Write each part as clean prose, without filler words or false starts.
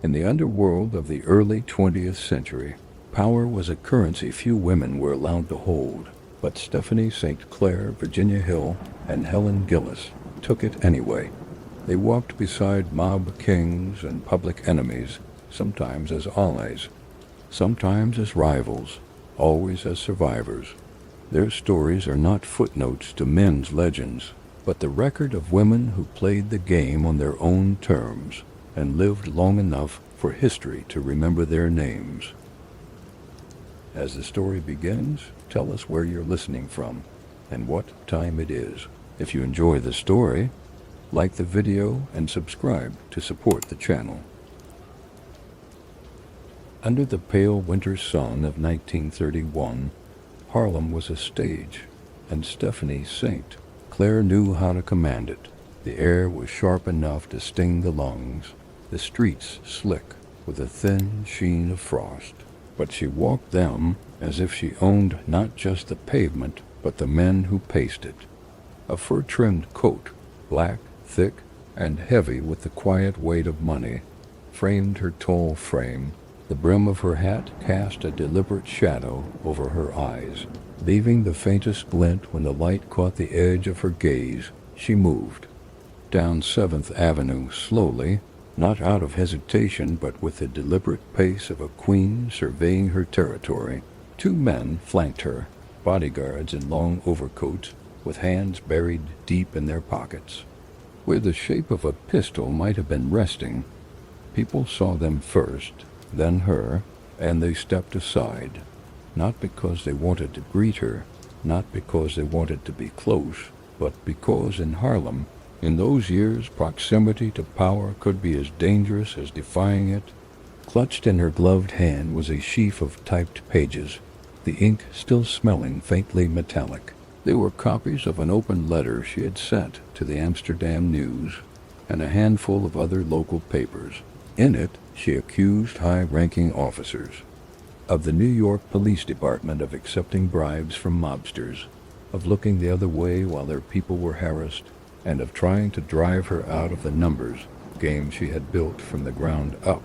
In the underworld of the early 20th century, power was a currency few women were allowed to hold, but Stephanie St. Clair, Virginia Hill, and Helen Gillis took it anyway. They walked beside mob kings and public enemies, sometimes as allies, sometimes as rivals, always as survivors. Their stories are not footnotes to men's legends, but the record of women who played the game on their own terms and lived long enough for history to remember their names. As the story begins, tell us where you're listening from and what time it is. If you enjoy the story, like the video and subscribe to support the channel. Under the pale winter sun of 1931, Harlem was a stage, and Stephanie St. Clair knew how to command it. The air was sharp enough to sting the lungs, the streets slick with a thin sheen of frost, but she walked them as if she owned not just the pavement, but the men who paced it. A fur-trimmed coat, black, thick, and heavy with the quiet weight of money, framed her tall frame. The brim of her hat cast a deliberate shadow over her eyes, leaving the faintest glint when the light caught the edge of her gaze. She moved down 7th Avenue slowly, not out of hesitation but with the deliberate pace of a queen surveying her territory. 2 men flanked her, bodyguards in long overcoats, with hands buried deep in their pockets. Where the shape of a pistol might have been resting, people saw them first, then her, and they stepped aside, not because they wanted to greet her, not because they wanted to be close, but because in Harlem, in those years, proximity to power could be as dangerous as defying it. Clutched in her gloved hand was a sheaf of typed pages, the ink still smelling faintly metallic. They were copies of an open letter she had sent to the Amsterdam News and a handful of other local papers. In it, she accused high-ranking officers of the New York Police Department of accepting bribes from mobsters, of looking the other way while their people were harassed, and of trying to drive her out of the numbers game she had built from the ground up.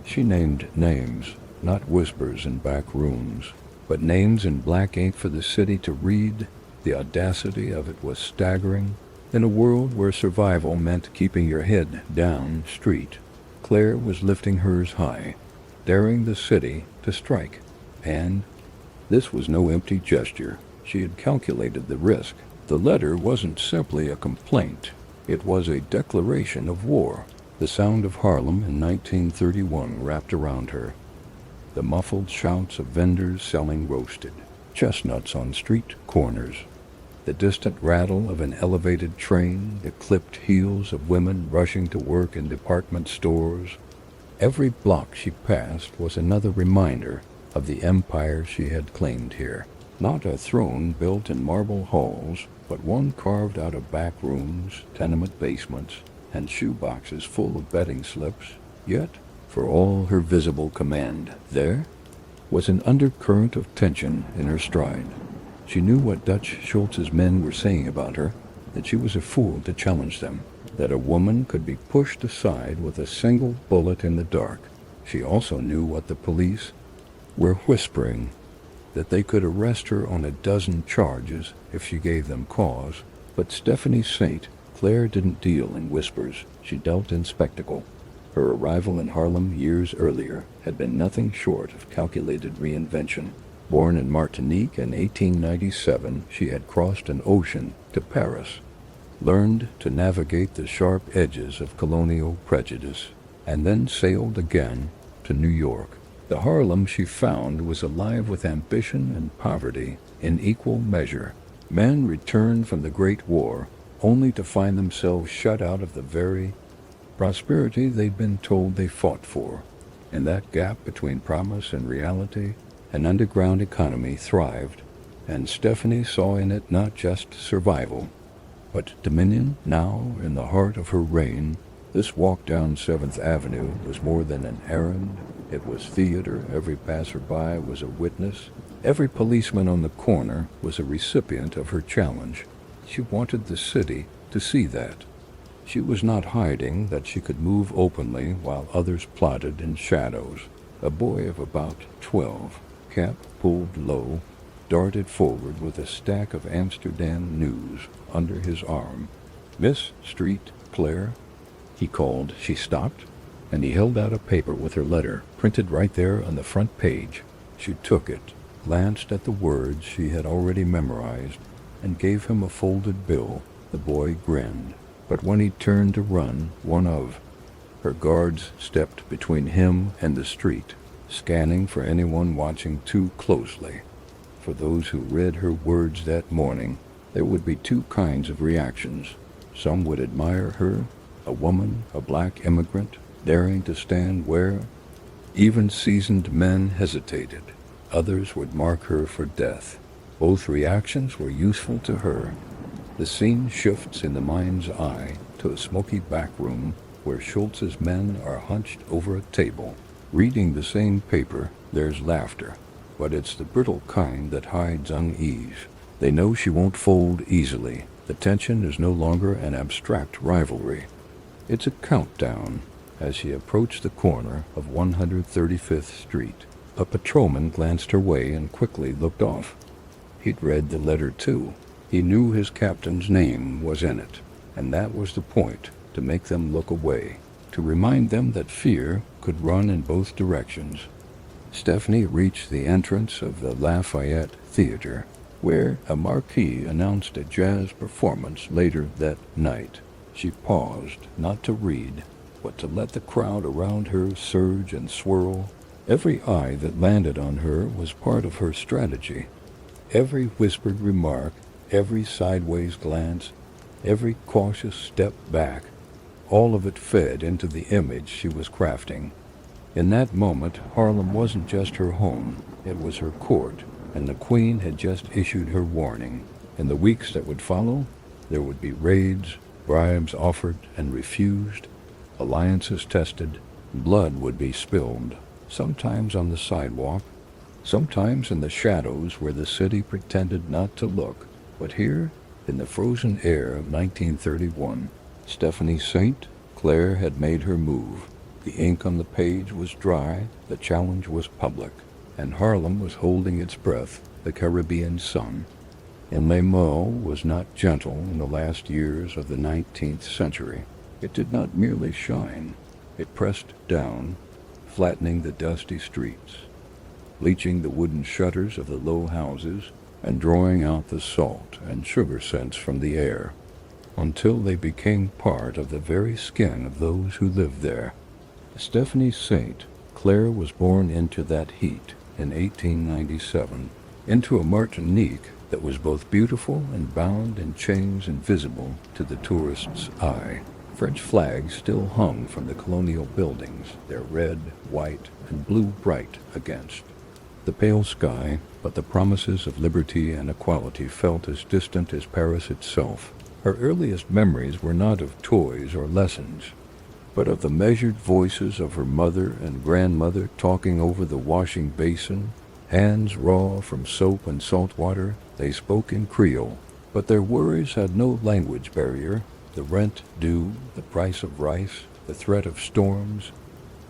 She named names, not whispers in back rooms, but names in black ink for the city to read. The audacity of it was staggering. In a world where survival meant keeping your head down street, Claire was lifting hers high, daring the city to strike. And this was no empty gesture. She had calculated the risk. The letter wasn't simply a complaint. It was a declaration of war. The sound of Harlem in 1931 wrapped around her. The muffled shouts of vendors selling roasted chestnuts on street corners. The distant rattle of an elevated train, the clipped heels of women rushing to work in department stores. Every block she passed was another reminder of the empire she had claimed here. Not a throne built in marble halls, but one carved out of back rooms, tenement basements, and shoe boxes full of betting slips. Yet, for all her visible command, there was an undercurrent of tension in her stride. She knew what Dutch Schultz's men were saying about her, that she was a fool to challenge them, that a woman could be pushed aside with a single bullet in the dark. She also knew what the police were whispering, that they could arrest her on a dozen charges if she gave them cause. But Stephanie St. Clair didn't deal in whispers. She dealt in spectacle. Her arrival in Harlem years earlier had been nothing short of calculated reinvention. Born in Martinique in 1897, she had crossed an ocean to Paris, learned to navigate the sharp edges of colonial prejudice, and then sailed again to New York. The Harlem she found was alive with ambition and poverty in equal measure. Men returned from the Great War only to find themselves shut out of the very prosperity they'd been told they fought for. In that gap between promise and reality, an underground economy thrived, and Stephanie saw in it not just survival, but dominion. Now, in the heart of her reign, this walk down 7th Avenue was more than an errand. It was theater. Every passerby was a witness. Every policeman on the corner was a recipient of her challenge. She wanted the city to see that. She was not hiding that she could move openly while others plotted in shadows. A boy of about 12, cap pulled low, darted forward with a stack of Amsterdam news under his arm. "Miss Street, Clair," he called. She stopped, and he held out a paper with her letter, printed right there on the front page. She took it, glanced at the words she had already memorized, and gave him a folded bill. The boy grinned, but when he turned to run, one of her guards stepped between him and the street, scanning for anyone watching too closely. For those who read her words that morning, there would be two kinds of reactions. Some would admire her, a woman, a black immigrant, daring to stand where even seasoned men hesitated. Others would mark her for death. Both reactions were useful to her. The scene shifts in the mind's eye to a smoky back room where Schultz's men are hunched over a table. Reading the same paper, there's laughter, but it's the brittle kind that hides unease. They know she won't fold easily. The tension is no longer an abstract rivalry. It's a countdown. As she approached the corner of 135th Street, a patrolman glanced her way and quickly looked off. He'd read the letter too. He knew his captain's name was in it, and that was the point, to make them look away, to remind them that fear could run in both directions. Stephanie reached the entrance of the Lafayette Theater, where a marquee announced a jazz performance later that night. She paused, not to read, but to let the crowd around her surge and swirl. Every eye that landed on her was part of her strategy. Every whispered remark, every sideways glance, every cautious step back, all of it fed into the image she was crafting. In that moment, Harlem wasn't just her home, it was her court, and the Queen had just issued her warning. In the weeks that would follow, there would be raids, bribes offered and refused, alliances tested, blood would be spilled, sometimes on the sidewalk, sometimes in the shadows where the city pretended not to look. But here, in the frozen air of 1931, Stephanie Saint Clair had made her move. The ink on the page was dry, the challenge was public, and Harlem was holding its breath, the Caribbean sun. And Le Mans was not gentle in the last years of the 19th century. It did not merely shine, it pressed down, flattening the dusty streets, bleaching the wooden shutters of the low houses, and drawing out the salt and sugar scents from the air, until they became part of the very skin of those who lived there. Stephanie Saint Clair was born into that heat in 1897, into a Martinique that was both beautiful and bound in chains invisible to the tourist's eye. French flags still hung from the colonial buildings, their red, white, and blue bright against the pale sky, but the promises of liberty and equality felt as distant as Paris itself. Her earliest memories were not of toys or lessons, but of the measured voices of her mother and grandmother talking over the washing basin. Hands raw from soap and salt water, they spoke in Creole, but their worries had no language barrier. The rent due, the price of rice, the threat of storms.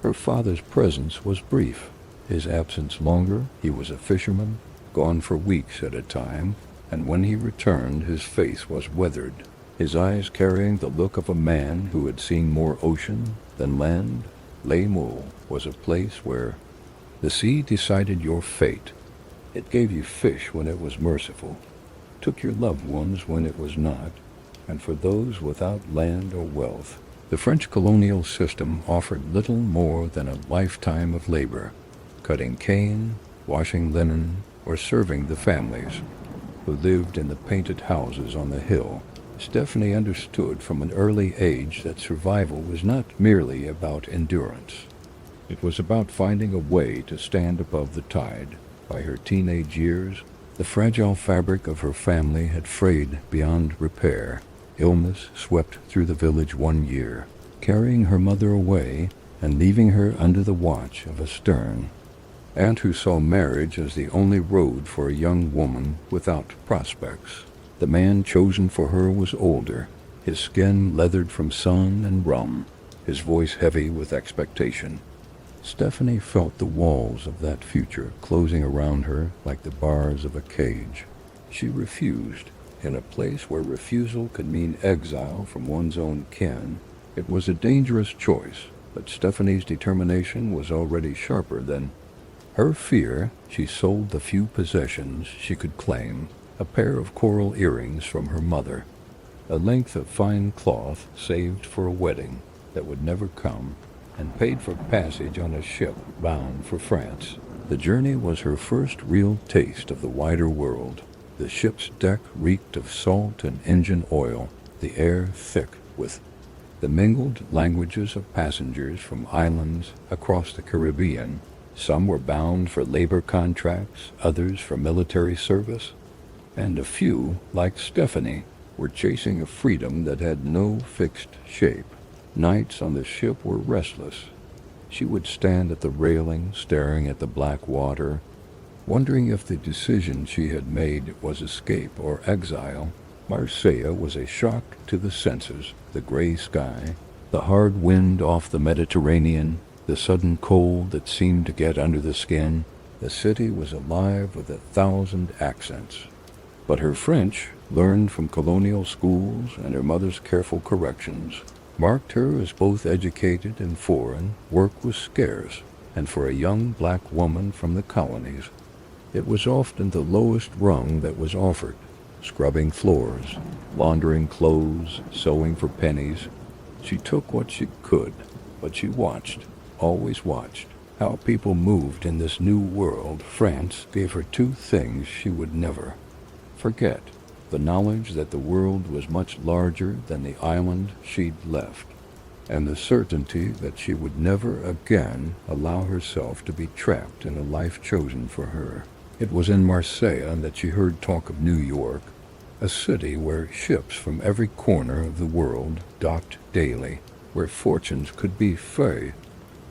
Her father's presence was brief, his absence longer. He was a fisherman, gone for weeks at a time, and when he returned his face was weathered, his eyes carrying the look of a man who had seen more ocean than land. Les Moules was a place where the sea decided your fate. It gave you fish when it was merciful, took your loved ones when it was not, and for those without land or wealth, the French colonial system offered little more than a lifetime of labor, cutting cane, washing linen, or serving the families who lived in the painted houses on the hill. Stephanie understood from an early age that survival was not merely about endurance. It was about finding a way to stand above the tide. By her teenage years, the fragile fabric of her family had frayed beyond repair. Illness swept through the village one year, carrying her mother away and leaving her under the watch of a stern aunt who saw marriage as the only road for a young woman without prospects. The man chosen for her was older, his skin leathered from sun and rum, his voice heavy with expectation. Stephanie felt the walls of that future closing around her like the bars of a cage. She refused. In a place where refusal could mean exile from one's own kin, it was a dangerous choice, but Stephanie's determination was already sharper than her fear. She sold the few possessions she could claim, a pair of coral earrings from her mother, a length of fine cloth saved for a wedding that would never come, and paid for passage on a ship bound for France. The journey was her first real taste of the wider world. The ship's deck reeked of salt and engine oil, the air thick with the mingled languages of passengers from islands across the Caribbean. Some were bound for labor contracts, others for military service, and a few, like Stephanie, were chasing a freedom that had no fixed shape. Nights on the ship were restless. She would stand at the railing, staring at the black water, wondering if the decision she had made was escape or exile. Marseille was a shock to the senses. The gray sky, the hard wind off the Mediterranean, the sudden cold that seemed to get under the skin. The city was alive with 1,000 accents. But her French, learned from colonial schools and her mother's careful corrections, marked her as both educated and foreign. Work was scarce, and for a young black woman from the colonies, it was often the lowest rung that was offered, scrubbing floors, laundering clothes, sewing for pennies. She took what she could, but she watched, always watched, how people moved in this new world. France gave her two things she would never forget: the knowledge that the world was much larger than the island she'd left, and the certainty that she would never again allow herself to be trapped in a life chosen for her. It was in Marseille that she heard talk of New York, a city where ships from every corner of the world docked daily, where fortunes could be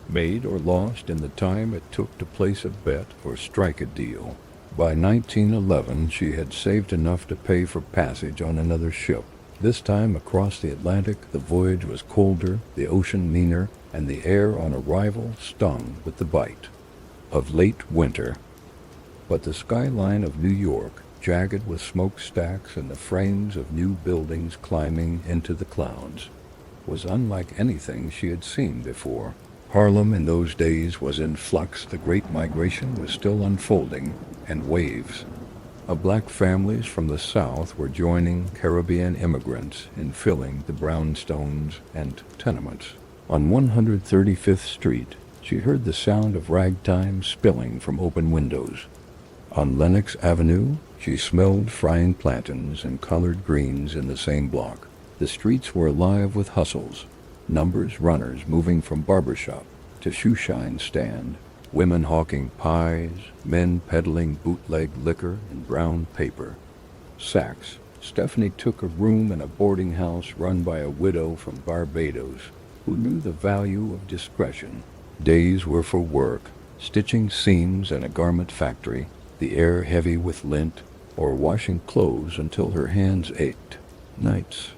made or lost in the time it took to place a bet or strike a deal. By 1911, she had saved enough to pay for passage on another ship. This time across the Atlantic, the voyage was colder, the ocean meaner, and the air on arrival stung with the bite of late winter. But the skyline of New York, jagged with smokestacks and the frames of new buildings climbing into the clouds, was unlike anything she had seen before. Harlem in those days was in flux. The Great Migration was still unfolding, and waves of black families from the South were joining Caribbean immigrants in filling the brownstones and tenements. On 135th Street, she heard the sound of ragtime spilling from open windows. On Lenox Avenue, she smelled frying plantains and collard greens in the same block. The streets were alive with hustles, runners moving from barbershop to shoeshine stand, women hawking pies, men peddling bootleg liquor in brown paper sacks. Stephanie took a room in a boarding house run by a widow from Barbados who knew the value of discretion. Days were for work, stitching seams in a garment factory, the air heavy with lint, or washing clothes until her hands ached. Nights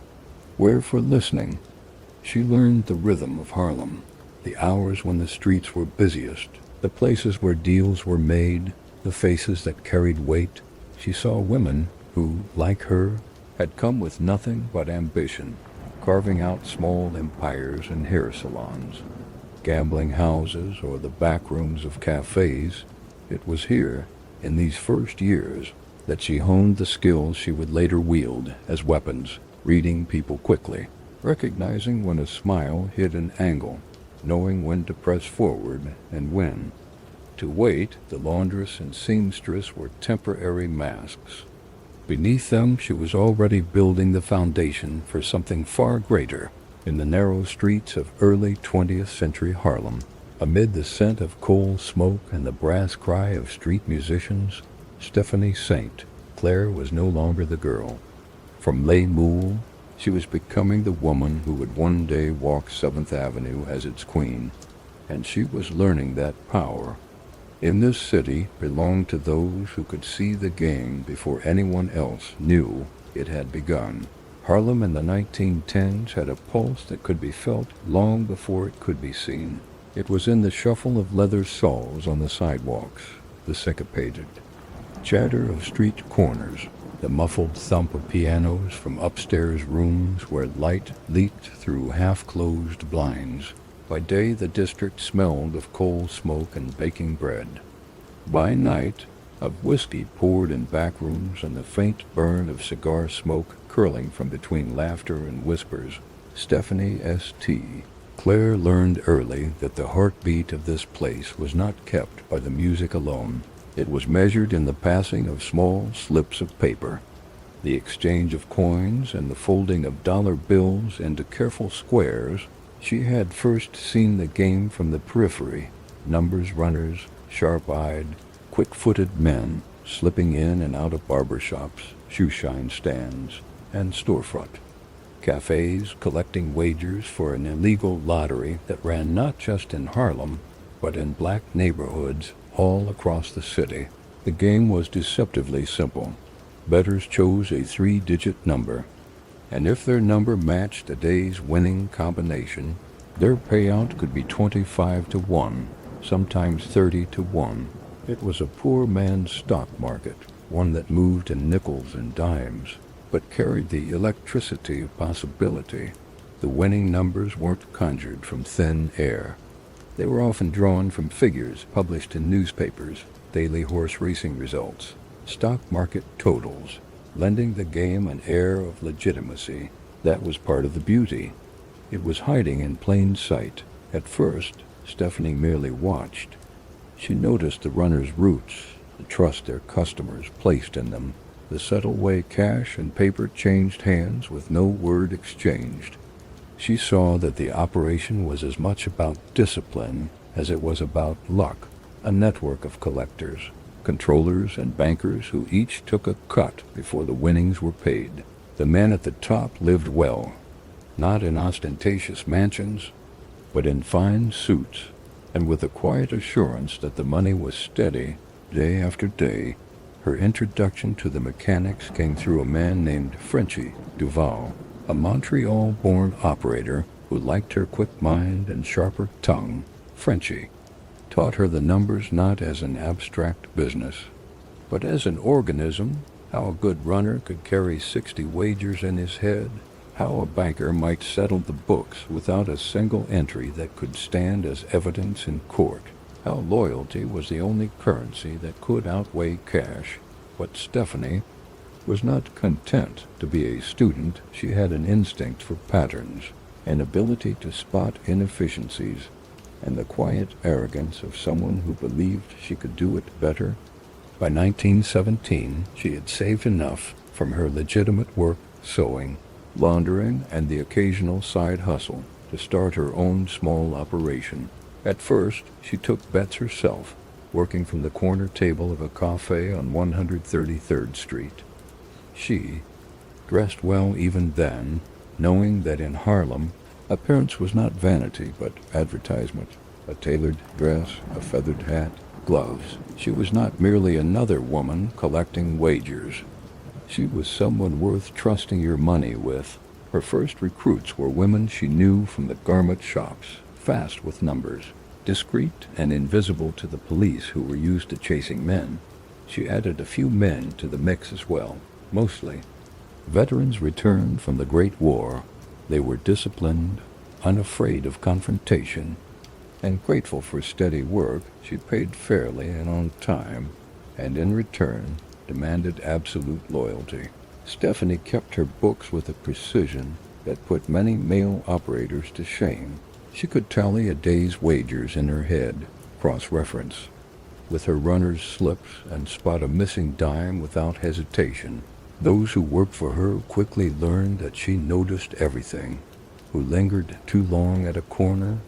were for listening. She learned the rhythm of Harlem, the hours when the streets were busiest, the places where deals were made, the faces that carried weight. She saw women who, like her, had come with nothing but ambition, carving out small empires in hair salons, gambling houses, or the back rooms of cafes. It was here, in these first years, that she honed the skills she would later wield as weapons, reading people quickly, recognizing when a smile hid an angle, knowing when to press forward and when to wait. The laundress and seamstress were temporary masks. Beneath them, she was already building the foundation for something far greater. In the narrow streets of early 20th century Harlem, amid the scent of coal smoke and the brass cry of street musicians, Stephanie Saint Clair was no longer the girl from Les Moules. She was becoming the woman who would one day walk 7th Avenue as its queen, and she was learning that power in this city belonged to those who could see the game before anyone else knew it had begun. Harlem in the 1910s had a pulse that could be felt long before it could be seen. It was in the shuffle of leather soles on the sidewalks, the syncopated chatter of street corners, the muffled thump of pianos from upstairs rooms where light leaked through half-closed blinds. By day the district smelled of coal smoke and baking bread. By night, of whiskey poured in back rooms and the faint burn of cigar smoke curling from between laughter and whispers. Stephanie S.T. Clair learned early that the heartbeat of this place was not kept by the music alone. It was measured in the passing of small slips of paper, the exchange of coins, and the folding of dollar bills into careful squares. She had first seen the game from the periphery, numbers runners, sharp-eyed, quick-footed men slipping in and out of barber shops, shoeshine stands, and storefront cafes collecting wagers for an illegal lottery that ran not just in Harlem, but in black neighborhoods all across the city. The game was deceptively simple. Bettors chose a 3-digit number, and if their number matched a day's winning combination, their payout could be 25 to 1, sometimes 30 to 1. It was a poor man's stock market, one that moved in nickels and dimes, but carried the electricity of possibility. The winning numbers weren't conjured from thin air. They were often drawn from figures published in newspapers, daily horse racing results, stock market totals, lending the game an air of legitimacy. That was part of the beauty. It was hiding in plain sight. At first, Stephanie merely watched. She noticed the runners' routes, the trust their customers placed in them, the subtle way cash and paper changed hands with no word exchanged. She saw that the operation was as much about discipline as it was about luck, a network of collectors, controllers, and bankers who each took a cut before the winnings were paid. The men at the top lived well, not in ostentatious mansions, but in fine suits, and with a quiet assurance that the money was steady day after day. Her introduction to the mechanics came through a man named Frenchy Duval, a Montreal-born operator who liked her quick mind and sharper tongue. Frenchy taught her the numbers not as an abstract business, but as an organism, how a good runner could carry 60 wagers in his head, how a banker might settle the books without a single entry that could stand as evidence in court, how loyalty was the only currency that could outweigh cash. But Stephanie was not content to be a student. She had an instinct for patterns, an ability to spot inefficiencies, and the quiet arrogance of someone who believed she could do it better. By 1917, she had saved enough from her legitimate work, sewing, laundering, and the occasional side hustle to start her own small operation. At first, she took bets herself, working from the corner table of a cafe on 133rd Street. She dressed well even then, knowing that in Harlem, appearance was not vanity but advertisement. A tailored dress, a feathered hat, gloves. She was not merely another woman collecting wagers. She was someone worth trusting your money with. Her first recruits were women she knew from the garment shops, fast with numbers, discreet and invisible to the police who were used to chasing men. She added a few men to the mix as well, mostly veterans returned from the Great War. They were disciplined, unafraid of confrontation, and grateful for steady work. She paid fairly and on time, and in return demanded absolute loyalty. Stephanie kept her books with a precision that put many male operators to shame. She could tally a day's wagers in her head, cross-reference with her runner's slips, and spot a missing dime without hesitation. Those who worked for her quickly learned that she noticed everything, who lingered too long at a corner,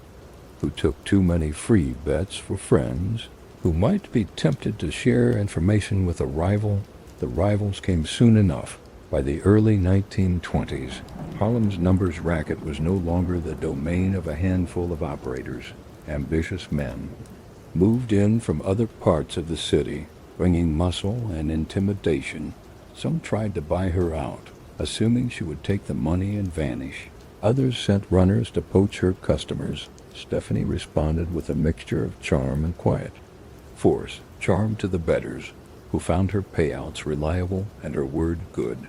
who took too many free bets for friends, who might be tempted to share information with a rival. The rivals came soon enough. By the early 1920s, Harlem's numbers racket was no longer the domain of a handful of operators. Ambitious men moved in from other parts of the city, bringing muscle and intimidation. Some tried to buy her out, assuming she would take the money and vanish. Others sent runners to poach her customers. Stephanie responded with a mixture of charm and quiet force, charm to the betters, who found her payouts reliable and her word good.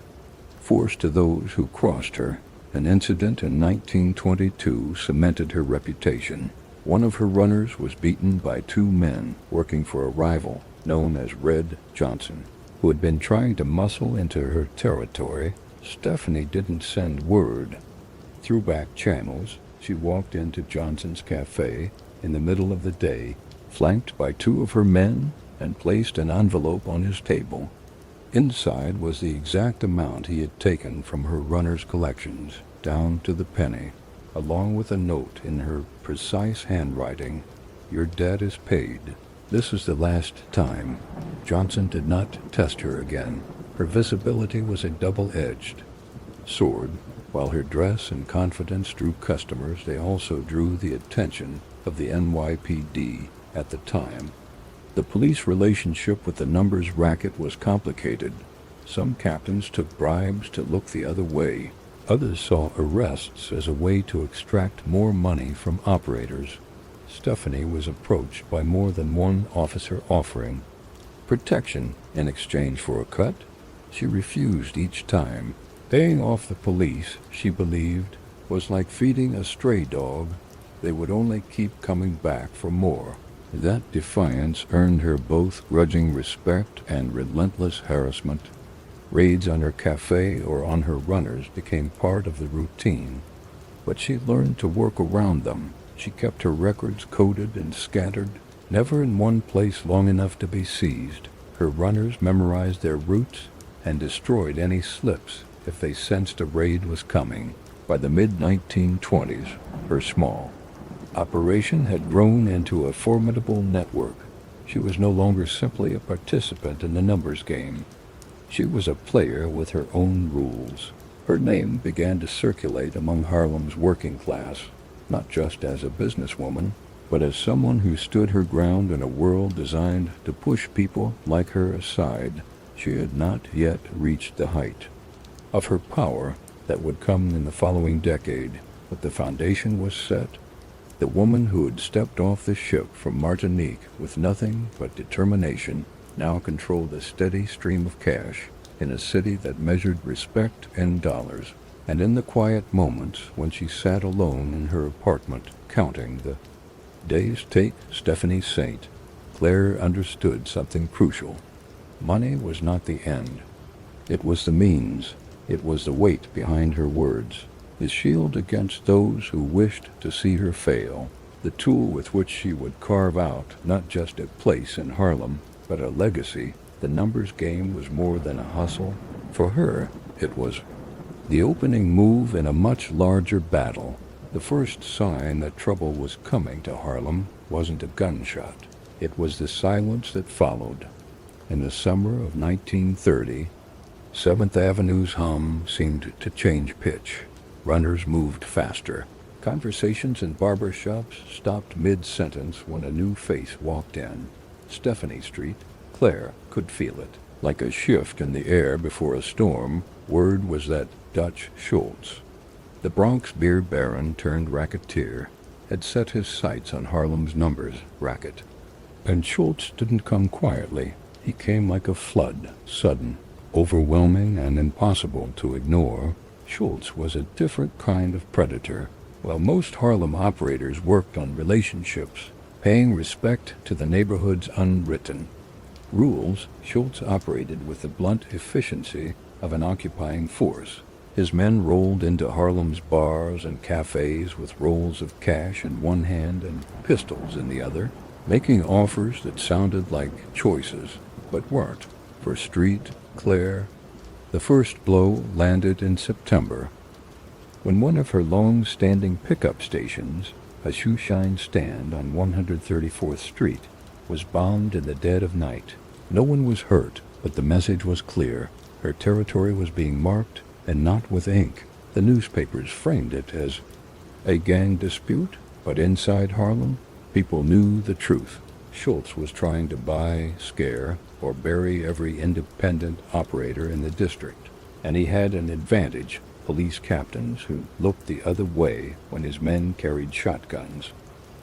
Force to those who crossed her. An incident in 1922 cemented her reputation. One of her runners was beaten by two men working for a rival known as Red Johnson, who had been trying to muscle into her territory. Stephanie didn't send word. Through back channels, she walked into Johnson's cafe in the middle of the day, flanked by two of her men, and placed an envelope on his table. Inside was the exact amount he had taken from her runner's collections, down to the penny, along with a note in her precise handwriting, "Your debt is paid. This is the last time." Johnson did not test her again. Her visibility was a double-edged sword. While her dress and confidence drew customers, they also drew the attention of the NYPD at the time. The police relationship with the numbers racket was complicated. Some captains took bribes to look the other way. Others saw arrests as a way to extract more money from operators. Stephanie was approached by more than one officer offering protection in exchange for a cut. She refused each time. Paying off the police, she believed, was like feeding a stray dog. They would only keep coming back for more. That defiance earned her both grudging respect and relentless harassment. Raids on her cafe or on her runners became part of the routine, but she learned to work around them. She kept her records coded and scattered, never in one place long enough to be seized. Her runners memorized their routes and destroyed any slips if they sensed a raid was coming. By the mid-1920s, her small operation had grown into a formidable network. She was no longer simply a participant in the numbers game. She was a player with her own rules. Her name began to circulate among Harlem's working class, not just as a businesswoman, but as someone who stood her ground in a world designed to push people like her aside. She had not yet reached the height of her power that would come in the following decade, but the foundation was set. The woman who had stepped off the ship from Martinique with nothing but determination now controlled a steady stream of cash in a city that measured respect in dollars. And in the quiet moments when she sat alone in her apartment counting the days take Stephanie Saint, Clair understood something crucial. Money was not the end. It was the means. It was the weight behind her words, the shield against those who wished to see her fail, the tool with which she would carve out not just a place in Harlem, but a legacy. The numbers game was more than a hustle. For her, it was the opening move in a much larger battle. The first sign that trouble was coming to Harlem wasn't a gunshot. It was the silence that followed. In the summer of 1930, 7th Avenue's hum seemed to change pitch. Runners moved faster. Conversations in barber shops stopped mid-sentence when a new face walked in. Stephanie Street, Clair could feel it. Like a shift in the air before a storm, word was that Dutch Schultz, the Bronx beer baron turned racketeer, had set his sights on Harlem's numbers racket. And Schultz didn't come quietly. He came like a flood, sudden, overwhelming, and impossible to ignore. Schultz was a different kind of predator. While most Harlem operators worked on relationships, paying respect to the neighborhood's unwritten rules, Schultz operated with the blunt efficiency of an occupying force. His men rolled into Harlem's bars and cafes with rolls of cash in one hand and pistols in the other, making offers that sounded like choices, but weren't. For Street, Clair, the first blow landed in September, when one of her long-standing pickup stations, a shoeshine stand on 134th Street, was bombed in the dead of night. No one was hurt, but the message was clear. Her territory was being marked, and not with ink. The newspapers framed it as a gang dispute, but inside Harlem, people knew the truth. Schultz was trying to buy, scare, or bury every independent operator in the district. And he had an advantage: police captains who looked the other way when his men carried shotguns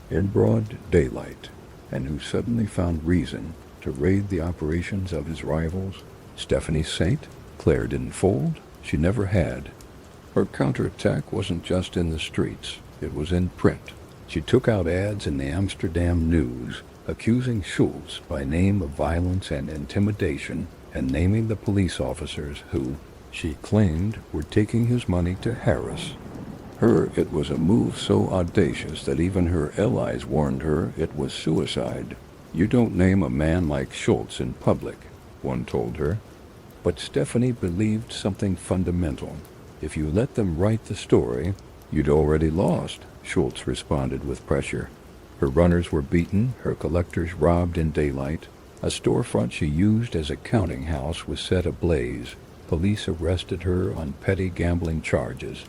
in broad daylight, and who suddenly found reason to raid the operations of his rivals. Stephanie Saint? Clair didn't fold. She never had. Her counterattack wasn't just in the streets, it was in print. She took out ads in the Amsterdam News, accusing Schultz by name of violence and intimidation, and naming the police officers who, she claimed, were taking his money to harass her. It was a move so audacious that even her allies warned her it was suicide. "You don't name a man like Schultz in public," one told her. But Stephanie believed something fundamental. "If you let them write the story, you'd already lost," Schultz responded with pressure. Her runners were beaten, her collectors robbed in daylight. A storefront she used as a counting house was set ablaze. Police arrested her on petty gambling charges,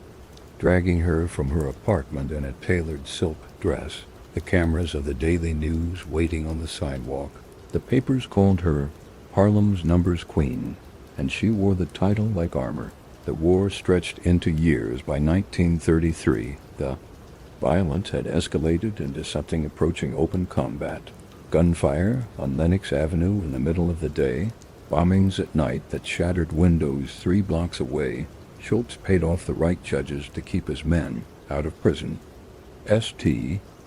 dragging her from her apartment in a tailored silk dress, the cameras of the Daily News waiting on the sidewalk. The papers called her Harlem's numbers queen, and she wore the title like armor. The war stretched into years. By 1933, the violence had escalated into something approaching open combat. Gunfire on Lenox Avenue in the middle of the day, bombings at night that shattered windows 3 blocks away. Schultz paid off the right judges to keep his men out of prison.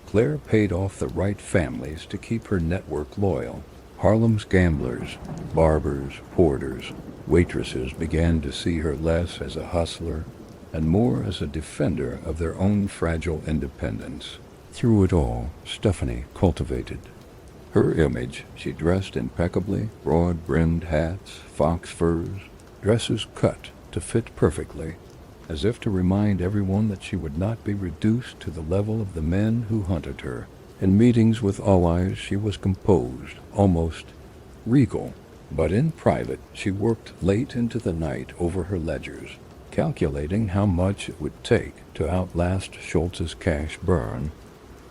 Clair paid off the right families to keep her network loyal. Harlem's gamblers, barbers, porters, waitresses began to see her less as a hustler and more as a defender of their own fragile independence. Through it all, Stephanie cultivated her image. She dressed impeccably, broad-brimmed hats, fox furs, dresses cut to fit perfectly, as if to remind everyone that she would not be reduced to the level of the men who hunted her. In meetings with allies, she was composed, almost regal. But in private, she worked late into the night over her ledgers, calculating how much it would take to outlast Schultz's cash burn,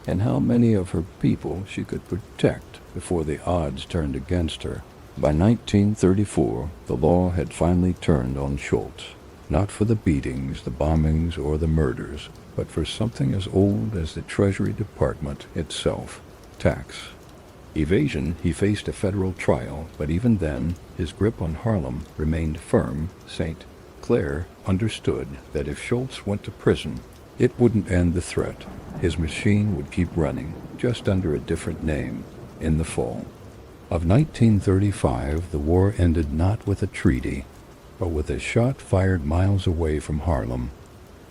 and how many of her people she could protect before the odds turned against her. By 1934, the law had finally turned on Schultz, not for the beatings, the bombings, or the murders, but for something as old as the Treasury Department itself: tax evasion. He faced a federal trial, but even then, his grip on Harlem remained firm. St. Clair understood that if Schultz went to prison, it wouldn't end the threat. His machine would keep running, just under a different name. In the fall of 1935, the war ended not with a treaty, but with a shot fired miles away from Harlem.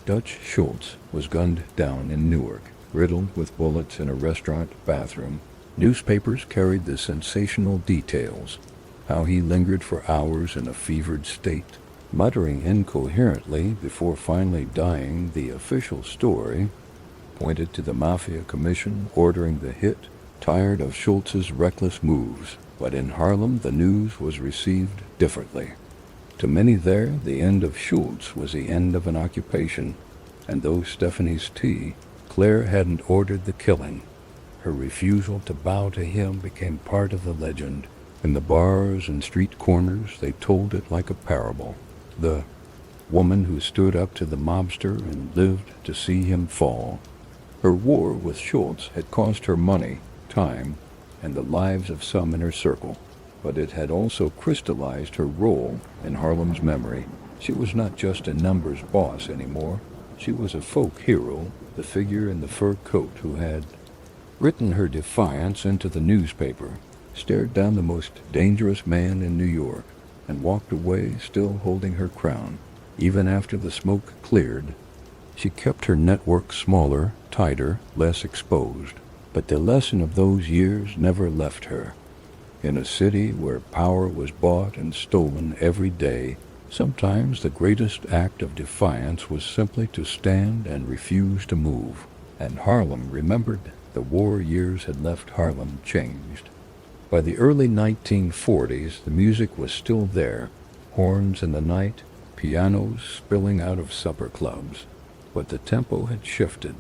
Dutch Schultz was gunned down in Newark, riddled with bullets in a restaurant bathroom. Newspapers carried the sensational details: how he lingered for hours in a fevered state, muttering incoherently before finally dying. The official story pointed to the Mafia Commission ordering the hit, tired of Schultz's reckless moves. But in Harlem, the news was received differently. To many there, the end of Schultz was the end of an occupation, and though Stephanie's Clair hadn't ordered the killing, her refusal to bow to him became part of the legend. In the bars and street corners, they told it like a parable. The woman who stood up to the mobster and lived to see him fall. Her war with Schultz had cost her money, time, and the lives of some in her circle, but it had also crystallized her role in Harlem's memory. She was not just a numbers boss anymore. She was a folk hero, the figure in the fur coat who had written her defiance into the newspaper, stared down the most dangerous man in New York, and walked away still holding her crown. Even after the smoke cleared, she kept her network smaller, tighter, less exposed. But the lesson of those years never left her. In a city where power was bought and stolen every day, sometimes the greatest act of defiance was simply to stand and refuse to move. And Harlem remembered. The war years had left Harlem changed. By the early 1940s, the music was still there, horns in the night, pianos spilling out of supper clubs. But the tempo had shifted.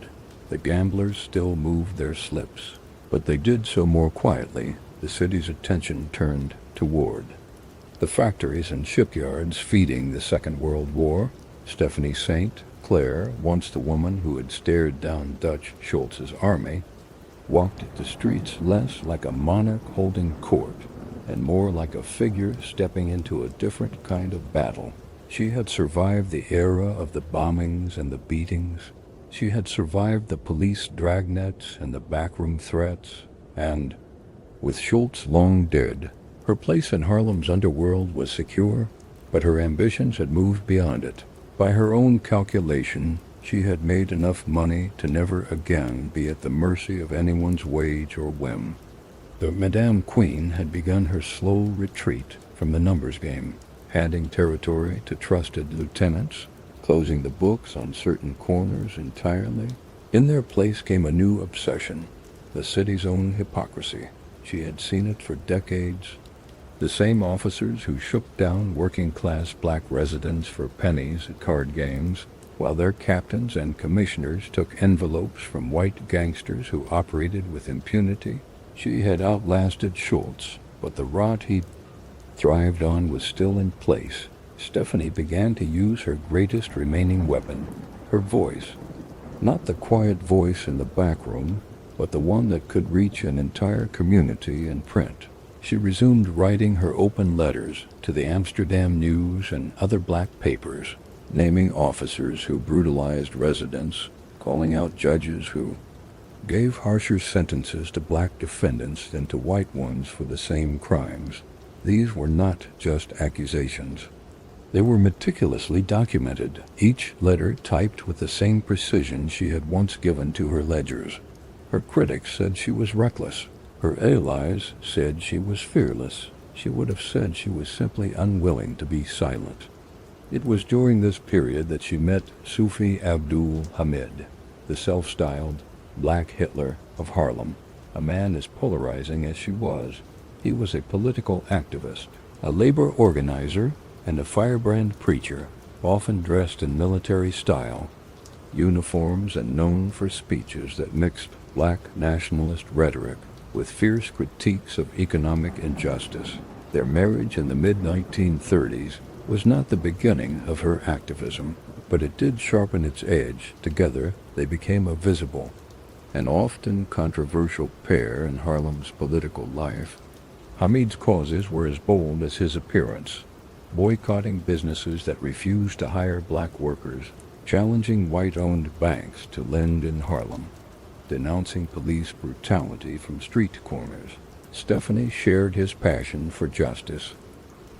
The gamblers still moved their slips, but they did so more quietly. The city's attention turned toward The factories and shipyards feeding the Second World War. Stephanie Saint Clair, once the woman who had stared down Dutch Schultz's army, walked the streets less like a monarch holding court and more like a figure stepping into a different kind of battle. She had survived the era of the bombings and the beatings. She had survived the police dragnets and the backroom threats, and, with Schultz long dead, her place in Harlem's underworld was secure, but her ambitions had moved beyond it. By her own calculation, she had made enough money to never again be at the mercy of anyone's wage or whim. The Madame Queen had begun her slow retreat from the numbers game, handing territory to trusted lieutenants, closing the books on certain corners entirely. In their place came a new obsession, the city's own hypocrisy. She had seen it for decades. The same officers who shook down working-class black residents for pennies at card games, while their captains and commissioners took envelopes from white gangsters who operated with impunity. She had outlasted Schultz, but the rot he thrived on was still in place. Stephanie began to use her greatest remaining weapon, her voice. Not the quiet voice in the back room, but the one that could reach an entire community in print. She resumed writing her open letters to the Amsterdam News and other black papers, naming officers who brutalized residents, calling out judges who gave harsher sentences to black defendants than to white ones for the same crimes. These were not just accusations. They were meticulously documented, each letter typed with the same precision she had once given to her ledgers. Her critics said she was reckless. Her allies said she was fearless. She would have said she was simply unwilling to be silent. It was during this period that she met Sufi Abdul Hamid, the self-styled Black Hitler of Harlem, a man as polarizing as she was. He was a political activist, a labor organizer, and a firebrand preacher, often dressed in military style, uniforms, and known for speeches that mixed black nationalist rhetoric with fierce critiques of economic injustice. Their marriage in the mid-1930s was not the beginning of her activism, but it did sharpen its edge. Together, they became a visible and often controversial pair in Harlem's political life. Hamid's causes were as bold as his appearance, boycotting businesses that refused to hire black workers, challenging white-owned banks to lend in Harlem, denouncing police brutality from street corners. Stephanie shared his passion for justice,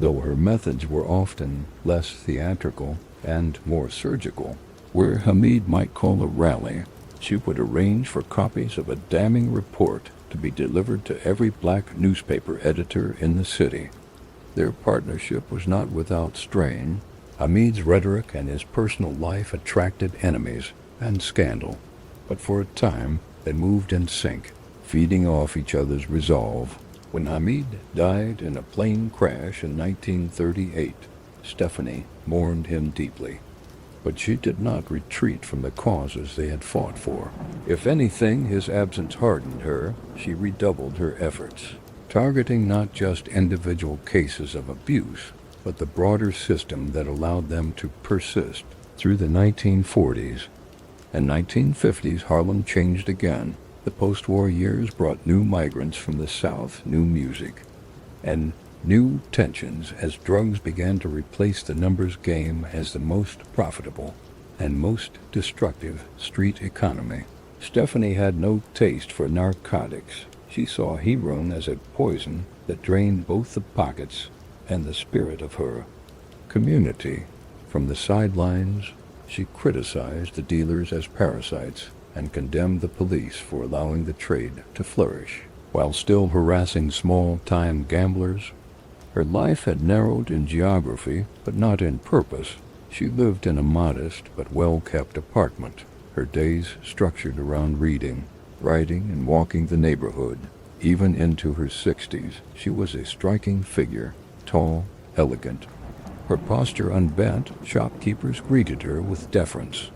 though her methods were often less theatrical and more surgical. Where Hamid might call a rally, she would arrange for copies of a damning report to be delivered to every black newspaper editor in the city. Their partnership was not without strain. Hamid's rhetoric and his personal life attracted enemies and scandal, but for a time they moved in sync, feeding off each other's resolve. When Hamid died in a plane crash in 1938, Stephanie mourned him deeply. But she did not retreat from the causes they had fought for. If anything, his absence hardened her. She redoubled her efforts, targeting not just individual cases of abuse, but the broader system that allowed them to persist. Through the 1940s and 1950s, Harlem changed again. The post-war years brought new migrants from the South, new music, and new tensions as drugs began to replace the numbers game as the most profitable and most destructive street economy. Stephanie had no taste for narcotics. She saw heroin as a poison that drained both the pockets and the spirit of her community. From the sidelines, she criticized the dealers as parasites and condemned the police for allowing the trade to flourish. While still harassing small-time gamblers, her life had narrowed in geography, but not in purpose. She lived in a modest but well-kept apartment, her days structured around reading, writing, and walking the neighborhood. Even into her 60s, she was a striking figure, tall, elegant. Her posture unbent, shopkeepers greeted her with deference.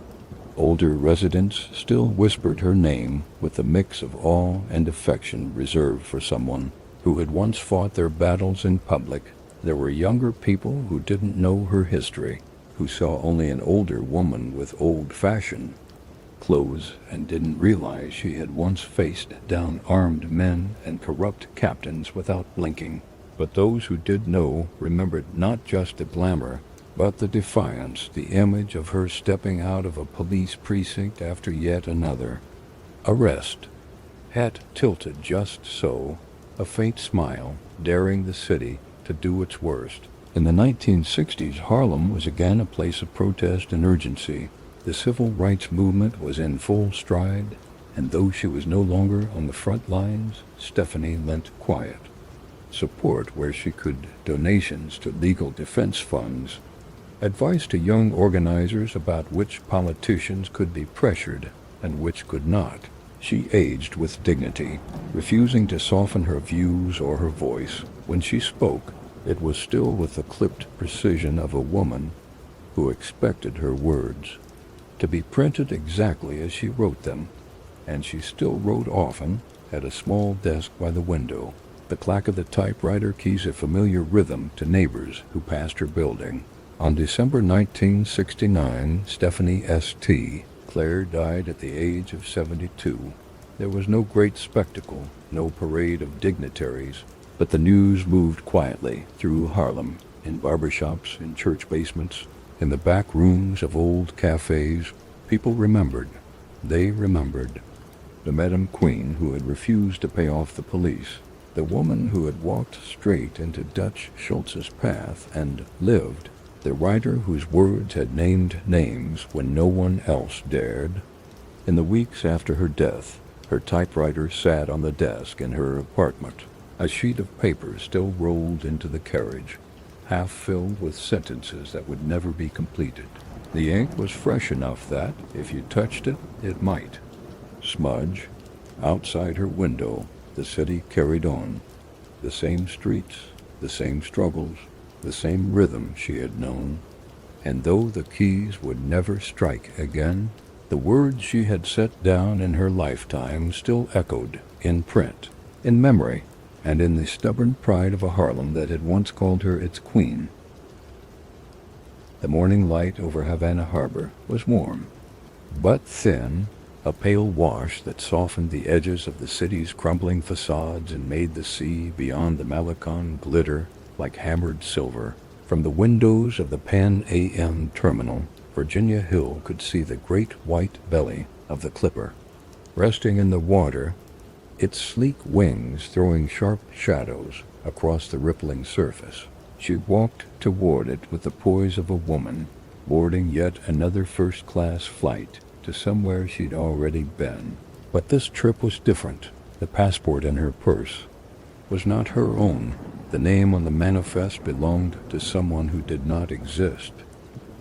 Older residents still whispered her name with a mix of awe and affection reserved for someone who had once fought their battles in public There were younger people who didn't know her history, who saw only an older woman with old-fashioned clothes and didn't realize she had once faced down armed men and corrupt captains without blinking. But those who did know remembered not just the glamour, but the defiance, the image of her stepping out of a police precinct after yet another arrest, hat tilted just so, a faint smile, daring the city to do its worst. In the 1960s, Harlem was again a place of protest and urgency. The civil rights movement was in full stride, and though she was no longer on the front lines, Stephanie lent quiet support where she could, donations to legal defense funds, advice to young organizers about which politicians could be pressured and which could not. She aged with dignity, refusing to soften her views or her voice. When she spoke, it was still with the clipped precision of a woman who expected her words to be printed exactly as she wrote them, and she still wrote often at a small desk by the window. The clack of the typewriter keys a familiar rhythm to neighbors who passed her building. On December 1969, Stephanie S.T. Clair died at the age of 72. There was no great spectacle, no parade of dignitaries, but the news moved quietly through Harlem, in barbershops, in church basements, in the back rooms of old cafes. People remembered. They remembered. The Madam Queen who had refused to pay off the police. The woman who had walked straight into Dutch Schultz's path and lived. The writer whose words had named names when no one else dared. In the weeks after her death, her typewriter sat on the desk in her apartment. A sheet of paper still rolled into the carriage, half filled with sentences that would never be completed. The ink was fresh enough that, if you touched it, it might smudge. Outside her window, the city carried on. The same streets, the same struggles, the same rhythm she had known. And though the keys would never strike again, the words she had set down in her lifetime still echoed in print, in memory, and in the stubborn pride of a Harlem that had once called her its queen. The morning light over Havana Harbor was warm, but thin, a pale wash that softened the edges of the city's crumbling facades and made the sea beyond the Malecon glitter like hammered silver. From the windows of the Pan AM terminal, Virginia Hill could see the great white belly of the Clipper, resting in the water, its sleek wings throwing sharp shadows across the rippling surface. She walked toward it with the poise of a woman, boarding yet another first-class flight to somewhere she'd already been. But this trip was different. The passport in her purse was not her own. The name on the manifest belonged to someone who did not exist.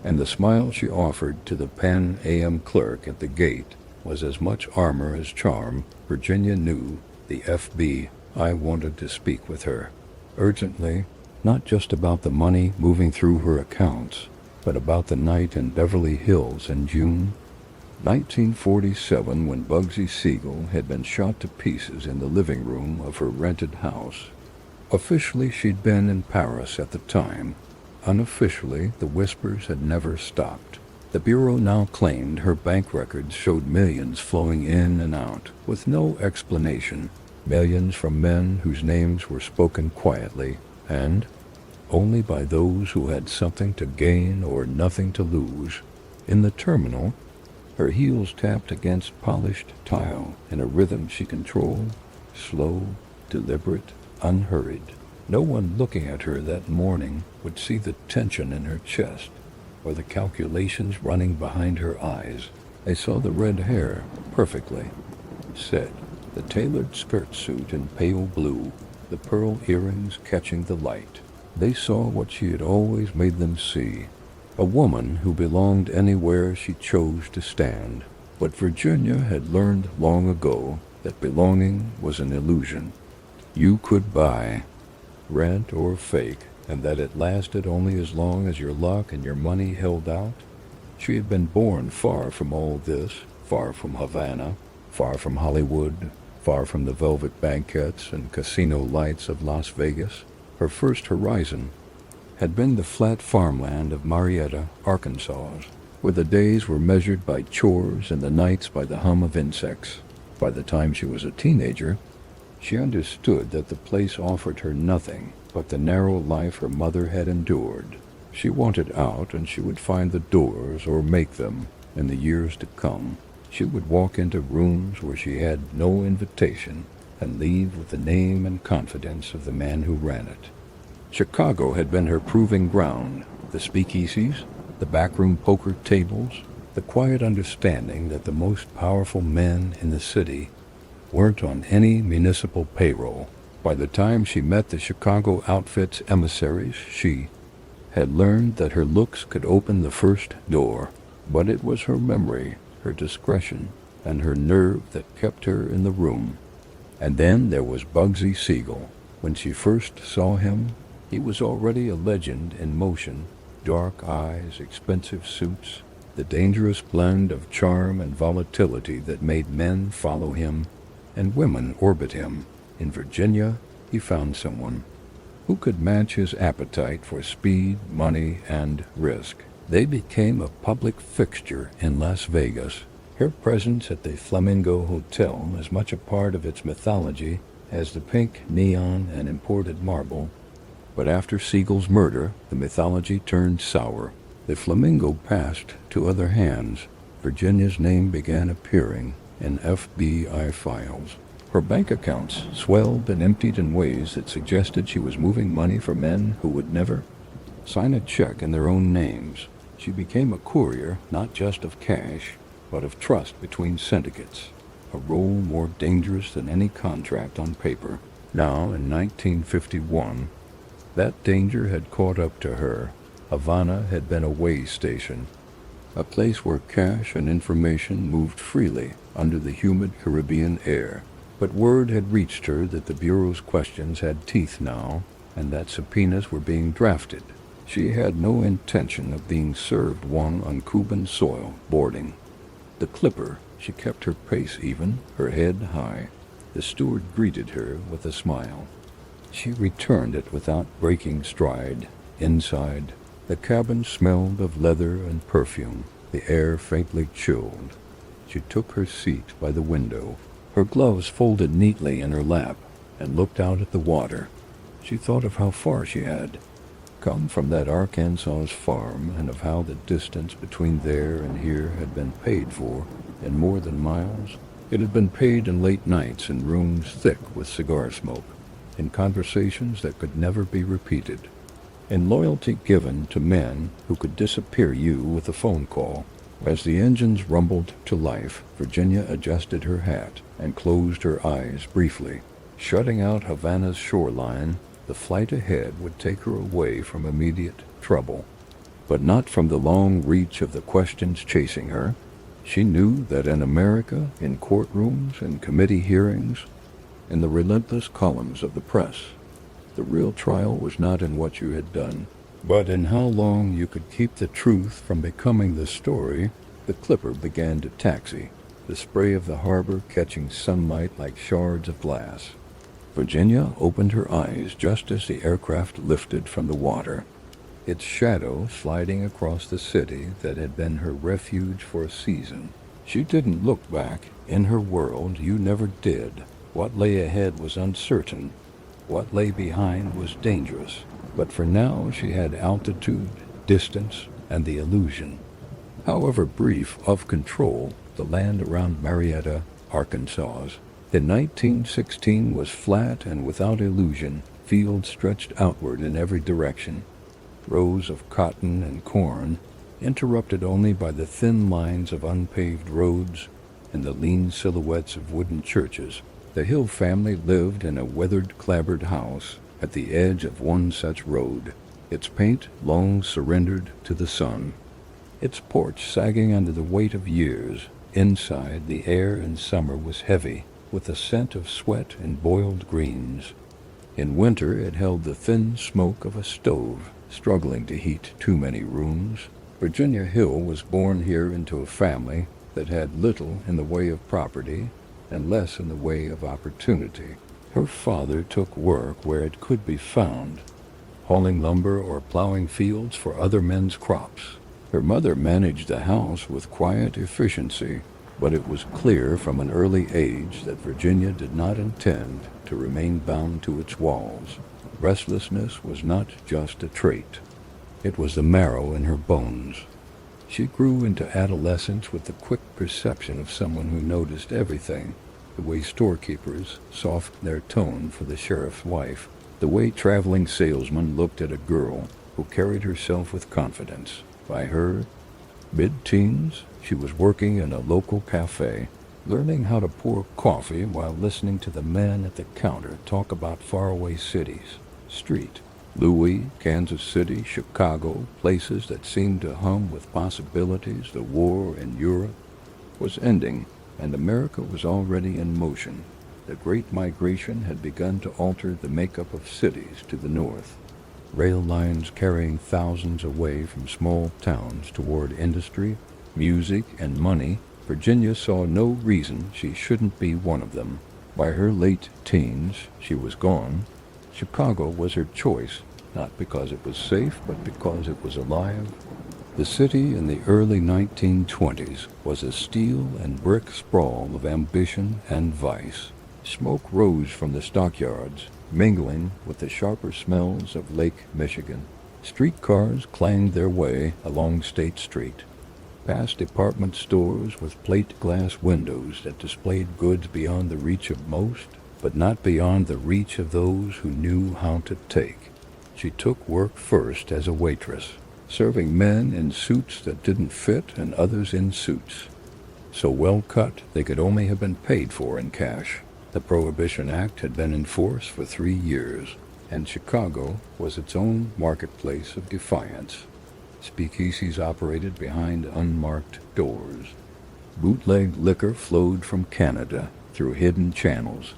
And the smile she offered to the Pan AM clerk at the gate was as much armor as charm. Virginia knew the FBI wanted to speak with her, urgently, not just about the money moving through her accounts, but about the night in Beverly Hills in June 1947, when Bugsy Siegel had been shot to pieces in the living room of her rented house. Officially, she'd been in Paris at the time. Unofficially, the whispers had never stopped. The Bureau now claimed her bank records showed millions flowing in and out, with no explanation. Millions from men whose names were spoken quietly, and only by those who had something to gain or nothing to lose. In the terminal, her heels tapped against polished tile in a rhythm she controlled, slow, deliberate, unhurried. No one looking at her that morning would see the tension in her chest or the calculations running behind her eyes. They saw the red hair perfectly set, the tailored skirt suit in pale blue, the pearl earrings catching the light. They saw what she had always made them see, a woman who belonged anywhere she chose to stand. But Virginia had learned long ago that belonging was an illusion. You could buy, rent, or fake, and that it lasted only as long as your luck and your money held out. She had been born far from all this, far from Havana, far from Hollywood, far from the velvet banquets and casino lights of Las Vegas. Her first horizon had been the flat farmland of Marietta, Arkansas, where the days were measured by chores and the nights by the hum of insects. By the time she was a teenager, she understood that the place offered her nothing but the narrow life her mother had endured. She wanted out, and she would find the doors or make them in the years to come. She would walk into rooms where she had no invitation and leave with the name and confidence of the man who ran it. Chicago had been her proving ground, the speakeasies, the backroom poker tables, the quiet understanding that the most powerful men in the city weren't on any municipal payroll. By the time she met the Chicago outfit's emissaries, she had learned that her looks could open the first door, but it was her memory, her discretion, and her nerve that kept her in the room. And then there was Bugsy Siegel. When she first saw him, he was already a legend in motion. Dark eyes, expensive suits, the dangerous blend of charm and volatility that made men follow him and women orbit him. In Virginia, he found someone who could match his appetite for speed, money, and risk. They became a public fixture in Las Vegas. Her presence at the Flamingo Hotel as much a part of its mythology as the pink neon and imported marble. But after Siegel's murder, the mythology turned sour. The Flamingo passed to other hands. Virginia's name began appearing in FBI files. Her bank accounts swelled and emptied in ways that suggested she was moving money for men who would never sign a check in their own names. She became a courier, not just of cash, but of trust between syndicates, a role more dangerous than any contract on paper. Now, in 1951, that danger had caught up to her. Havana had been a way station, a place where cash and information moved freely under the humid Caribbean air. But word had reached her that the Bureau's questions had teeth now, and that subpoenas were being drafted. She had no intention of being served one on Cuban soil, boarding the Clipper. She kept her pace even, her head high. The steward greeted her with a smile. She returned it without breaking stride. Inside, the cabin smelled of leather and perfume, the air faintly chilled. She took her seat by the window, her gloves folded neatly in her lap, and looked out at the water. She thought of how far she had come from that Arkansas farm, and of how the distance between there and here had been paid for in more than miles. It had been paid in late nights in rooms thick with cigar smoke, in conversations that could never be repeated, in loyalty given to men who could disappear you with a phone call. As the engines rumbled to life, Virginia adjusted her hat and closed her eyes briefly. Shutting out Havana's shoreline, the flight ahead would take her away from immediate trouble, but not from the long reach of the questions chasing her. She knew that in America, in courtrooms and committee hearings, in the relentless columns of the press, the real trial was not in what you had done, but in how long you could keep the truth from becoming the story. The Clipper began to taxi, the spray of the harbor catching sunlight like shards of glass. Virginia opened her eyes just as the aircraft lifted from the water, its shadow sliding across the city that had been her refuge for a season. She didn't look back. In her world, you never did. What lay ahead was uncertain. What lay behind was dangerous. But for now, she had altitude, distance, and the illusion, however brief, of control. The land around Marietta, Arkansas, in 1916 was flat and without illusion. Fields stretched outward in every direction, rows of cotton and corn, interrupted only by the thin lines of unpaved roads and the lean silhouettes of wooden churches. The Hill family lived in a weathered, clapboard house at the edge of one such road, its paint long surrendered to the sun, its porch sagging under the weight of years. Inside, the air in summer was heavy with the scent of sweat and boiled greens. In winter, it held the thin smoke of a stove struggling to heat too many rooms. Virginia Hill was born here into a family that had little in the way of property and less in the way of opportunity. Her father took work where it could be found, hauling lumber or plowing fields for other men's crops. Her mother managed the house with quiet efficiency, but it was clear from an early age that Virginia did not intend to remain bound to its walls. Restlessness was not just a trait. It was the marrow in her bones. She grew into adolescence with the quick perception of someone who noticed everything, the way storekeepers softened their tone for the sheriff's wife, the way traveling salesmen looked at a girl who carried herself with confidence. By her mid-teens, she was working in a local cafe, learning how to pour coffee while listening to the men at the counter talk about faraway cities. Louis, Kansas City, Chicago, places that seemed to hum with possibilities. The war in Europe was ending, and America was already in motion. The Great Migration had begun to alter the makeup of cities to the north. Rail lines carrying thousands away from small towns toward industry, music, and money. Virginia saw no reason she shouldn't be one of them. By her late teens, she was gone. Chicago was her choice, not because it was safe, but because it was alive. The city in the early 1920s was a steel and brick sprawl of ambition and vice. Smoke rose from the stockyards, mingling with the sharper smells of Lake Michigan. Streetcars clanged their way along State Street, past department stores with plate glass windows that displayed goods beyond the reach of most, but not beyond the reach of those who knew how to take. She took work first as a waitress, serving men in suits that didn't fit and others in suits so well cut they could only have been paid for in cash. The Prohibition Act had been in force for 3 years, and Chicago was its own marketplace of defiance. Speakeasies operated behind unmarked doors. Bootleg liquor flowed from Canada through hidden channels,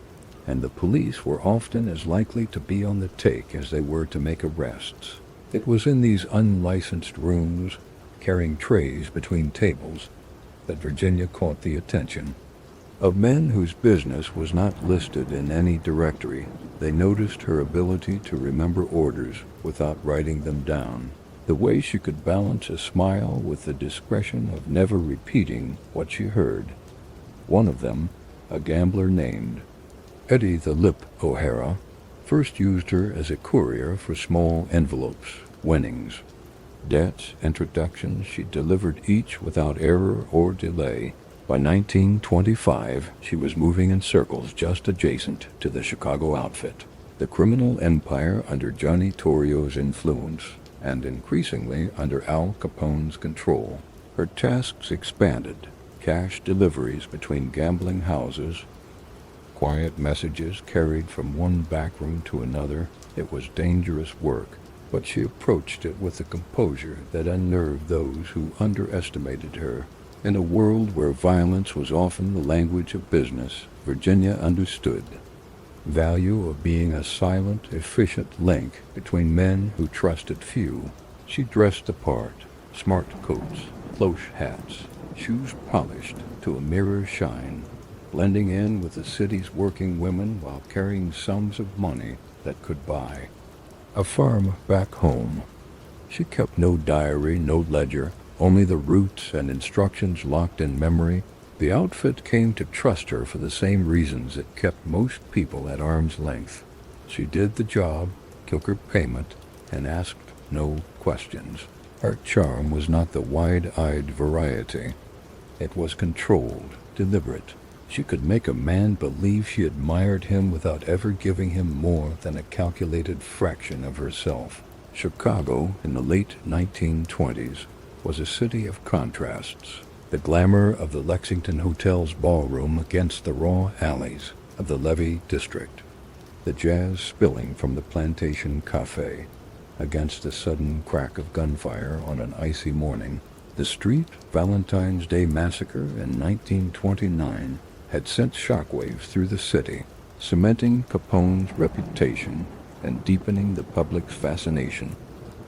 and the police were often as likely to be on the take as they were to make arrests. It was in these unlicensed rooms, carrying trays between tables, that Virginia caught the attention of men whose business was not listed in any directory. They noticed her ability to remember orders without writing them down, the way she could balance a smile with the discretion of never repeating what she heard. One of them, a gambler named Eddie the Lip O'Hara, first used her as a courier for small envelopes, winnings, debts, introductions. She delivered each without error or delay. By 1925, she was moving in circles just adjacent to the Chicago outfit, the criminal empire under Johnny Torrio's influence, and increasingly under Al Capone's control. Her tasks expanded: cash deliveries between gambling houses, quiet messages carried from one backroom to another. It was dangerous work, but she approached it with a composure that unnerved those who underestimated her. In a world where violence was often the language of business, Virginia understood the value of being a silent, efficient link between men who trusted few. She dressed the part: smart coats, cloche hats, shoes polished to a mirror shine, blending in with the city's working women while carrying sums of money that could buy a farm back home. She kept no diary, no ledger, only the routes and instructions locked in memory. The outfit came to trust her for the same reasons it kept most people at arm's length. She did the job, took her payment, and asked no questions. Her charm was not the wide-eyed variety. It was controlled, deliberate. She could make a man believe she admired him without ever giving him more than a calculated fraction of herself. Chicago, in the late 1920s, was a city of contrasts. The glamour of the Lexington Hotel's ballroom against the raw alleys of the Levee District. The jazz spilling from the Plantation Cafe against the sudden crack of gunfire on an icy morning. The street Valentine's Day massacre in 1929 had sent shockwaves through the city, cementing Capone's reputation and deepening the public's fascination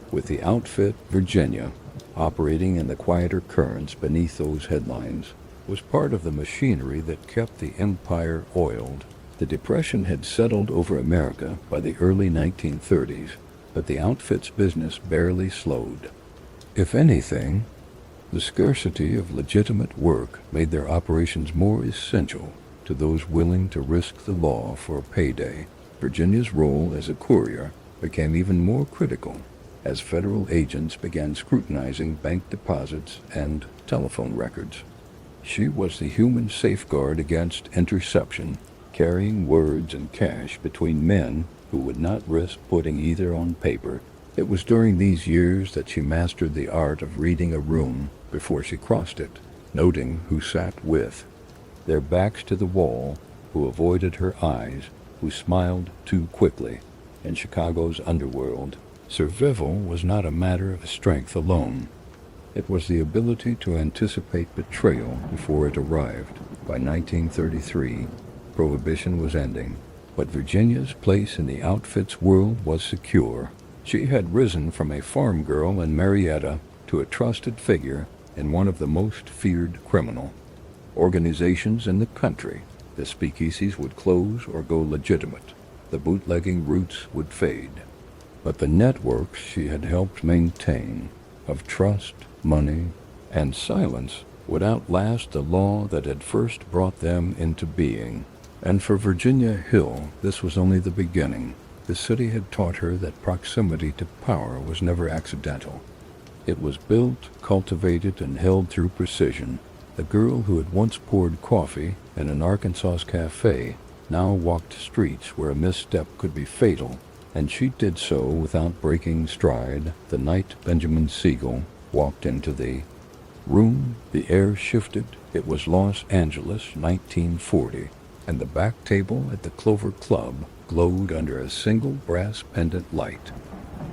with the outfit. Virginia, operating in the quieter currents beneath those headlines, was part of the machinery that kept the empire oiled. The Depression had settled over America by the early 1930s, but the outfit's business barely slowed. If anything, the scarcity of legitimate work made their operations more essential to those willing to risk the law for a payday. Virginia's role as a courier became even more critical as federal agents began scrutinizing bank deposits and telephone records. She was the human safeguard against interception, carrying words and cash between men who would not risk putting either on paper. It was during these years that she mastered the art of reading a room before she crossed it, noting who sat with, their backs to the wall, who avoided her eyes, who smiled too quickly. In Chicago's underworld, survival was not a matter of strength alone. It was the ability to anticipate betrayal before it arrived. By 1933, Prohibition was ending, but Virginia's place in the outfit's world was secure. She had risen from a farm girl in Marietta to a trusted figure in one of the most feared criminal organizations in the country. The speakeasies would close or go legitimate. The bootlegging routes would fade. But the networks she had helped maintain of trust, money, and silence would outlast the law that had first brought them into being. And for Virginia Hill, this was only the beginning. The city had taught her that proximity to power was never accidental. It was built, cultivated, and held through precision. The girl who had once poured coffee in an Arkansas cafe now walked streets where a misstep could be fatal, and she did so without breaking stride. The night Benjamin Siegel walked into the room, the air shifted. It was Los Angeles, 1940, and the back table at the Clover Club glowed under a single brass pendant light.